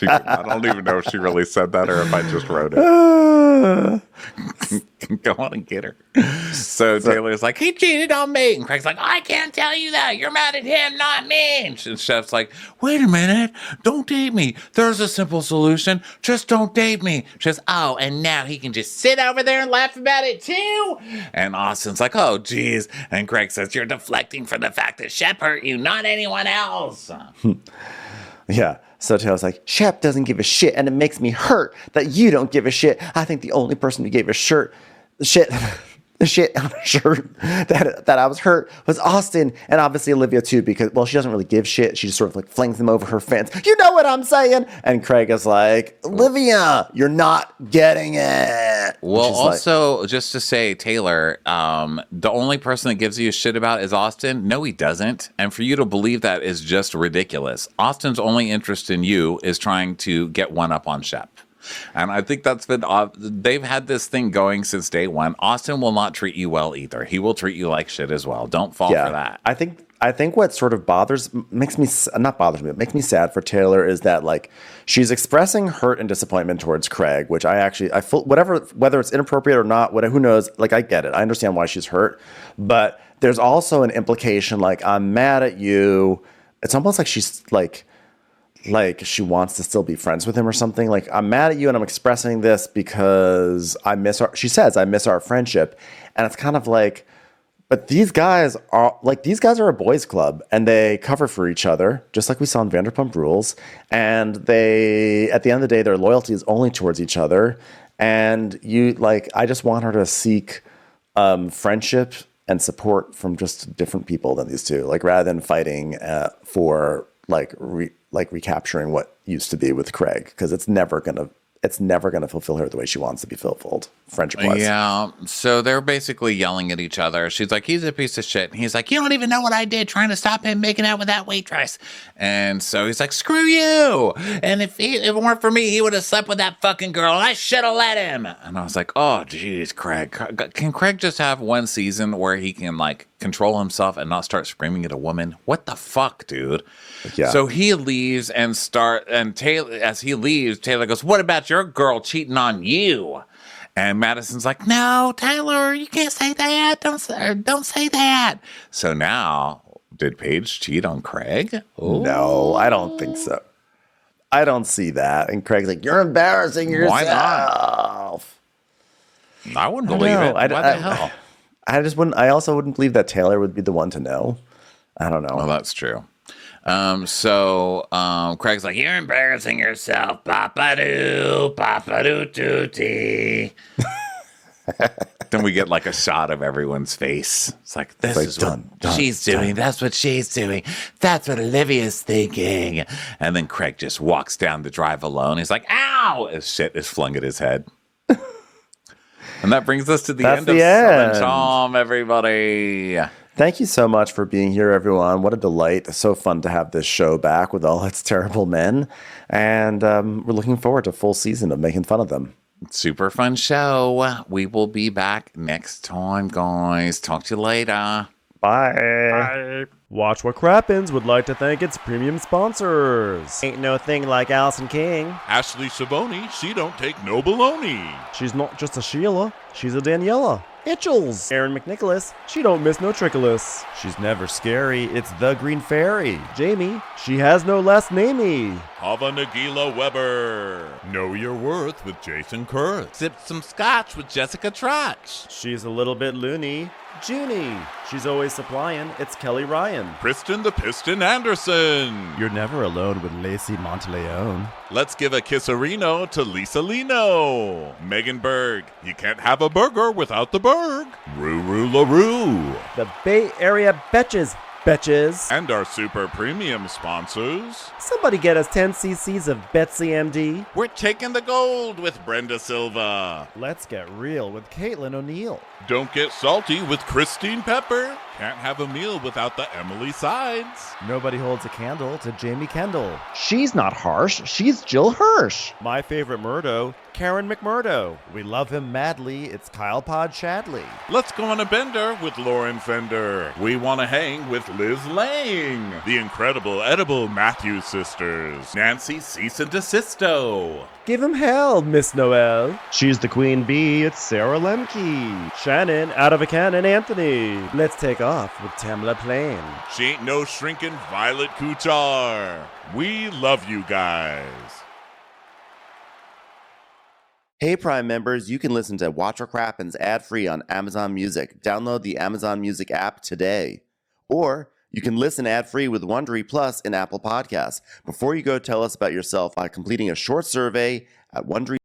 I don't even know if she really said that or if I just wrote it. Go on and get her. So Taylor's like, he cheated on me. And Craig's like, I can't tell you that. You're mad at him, not me. And Chef's like, wait a minute. Don't date me. There's a simple solution. Just don't date me. She says, oh, and now he can just sit over there and laugh about it too. And Austin's like, oh, geez. And Craig says, you're deflecting from the fact that Shep hurt you, not anyone else. Yeah. So Taylor's like, Shep doesn't give a shit, and it makes me hurt that you don't give a shit. I think the only person who gave a shit on a shirt that I was hurt was Austin, and obviously Olivia too, because, well, she doesn't really give shit. She just sort of like flings them over her fence. You know what I'm saying? And Craig is like, Olivia, you're not getting it. Well, also, just to say, Taylor, the only person that gives you a shit about is Austin. No, he doesn't. And for you to believe that is just ridiculous. Austin's only interest in you is trying to get one up on Shep. And I think that's been, they've had this thing going since day one. Austin will not treat you well either. He will treat you like shit as well. Don't fall for that. I think I think what sort of makes me sad for Taylor is that like she's expressing hurt and disappointment towards Craig, which whether it's inappropriate or not, who knows? Like I get it, I understand why she's hurt, but there's also an implication like I'm mad at you. It's almost like she's like she wants to still be friends with him or something. Like I'm mad at you and I'm expressing this because she says I miss our friendship, and it's kind of like. But these guys are a boys' club, and they cover for each other, just like we saw in Vanderpump Rules. And at the end of the day, their loyalty is only towards each other. And I just want her to seek friendship and support from just different people than these two, like rather than fighting for recapturing what used to be with Craig, because it's never gonna fulfill her the way she wants to be fulfilled, friendship-wise. Yeah, so they're basically yelling at each other. She's like, he's a piece of shit. And he's like, you don't even know what I did trying to stop him making out with that waitress. And so he's like, screw you. And if it weren't for me, he would have slept with that fucking girl. And I should have let him. And I was like, oh, geez, Craig. Can Craig just have one season where he can, like, control himself and not start screaming at a woman? What the fuck, dude? Yeah. So he leaves and Taylor, as he leaves, Taylor goes, what about your girl cheating on you? And Madison's like, no, Taylor, you can't say that. Don't say that. So now, did Paige cheat on Craig? Ooh. No, I don't think so. I don't see that. And Craig's like, you're embarrassing yourself. Why not? I wouldn't believe it. Why the hell? I also wouldn't believe that Taylor would be the one to know. I don't know. Well, that's true. So Craig's like, you're embarrassing yourself. Papa-doo, papa-doo-doo-dee. Then we get like a shot of everyone's face. It's like, this is what she's doing. That's what she's doing. That's what Olivia's thinking. And then Craig just walks down the drive alone. He's like, ow! As shit is flung at his head. And that brings us to the end of Southern Charm, everybody. Thank you so much for being here, everyone. What a delight. So fun to have this show back with all its terrible men. And we're looking forward to a full season of making fun of them. Super fun show. We will be back next time, guys. Talk to you later. Bye. Watch What Crappens would like to thank its premium sponsors. Ain't no thing like Allison King. Ashley Savoni, she don't take no baloney. She's not just a Sheila, she's a Daniela. Itchels. Aaron McNicholas, she don't miss no trickolas. She's never scary, it's the Green Fairy. Jamie, she has no last namey. Hava Nagila Weber. Know Your Worth with Jason Kurth. Sip some scotch with Jessica Trotch. She's a little bit loony. Junie, she's always supplying, it's Kelly Ryan. Kristen the Piston Anderson. You're never alone with Lacey Monteleone. Let's give a kisserino to Lisa Lino. Megan Berg, you can't have a burger without the Berg. Ruru LaRue. The Bay Area Betches. And our super premium sponsors. Somebody get us 10 cc's of Betsy MD. We're taking the gold with Brenda Silva. Let's get real with Caitlin O'Neill. Don't get salty with Christine Pepper. Can't have a meal without the Emily Sides. Nobody holds a candle to Jamie Kendall. She's not harsh. She's Jill Hirsch. My favorite Murdo, Karen McMurdo. We love him madly. It's Kyle Pod Shadley. Let's go on a bender with Lauren Fender. We want to hang with Liz Lang. The incredible edible Matthews sisters. Nancy Cease and Desisto. Give him hell, Miss Noel. She's the queen bee. It's Sarah Lemke. Shannon, out of a cannon, Anthony. Let's take off with Tamla Plain. She ain't no shrinking Violet Kuchar. We love you guys. Hey, Prime members, you can listen to Watch What Crappens ad-free on Amazon Music. Download the Amazon Music app today. Or you can listen ad-free with Wondery Plus in Apple Podcasts. Before you go, tell us about yourself by completing a short survey at Wondery.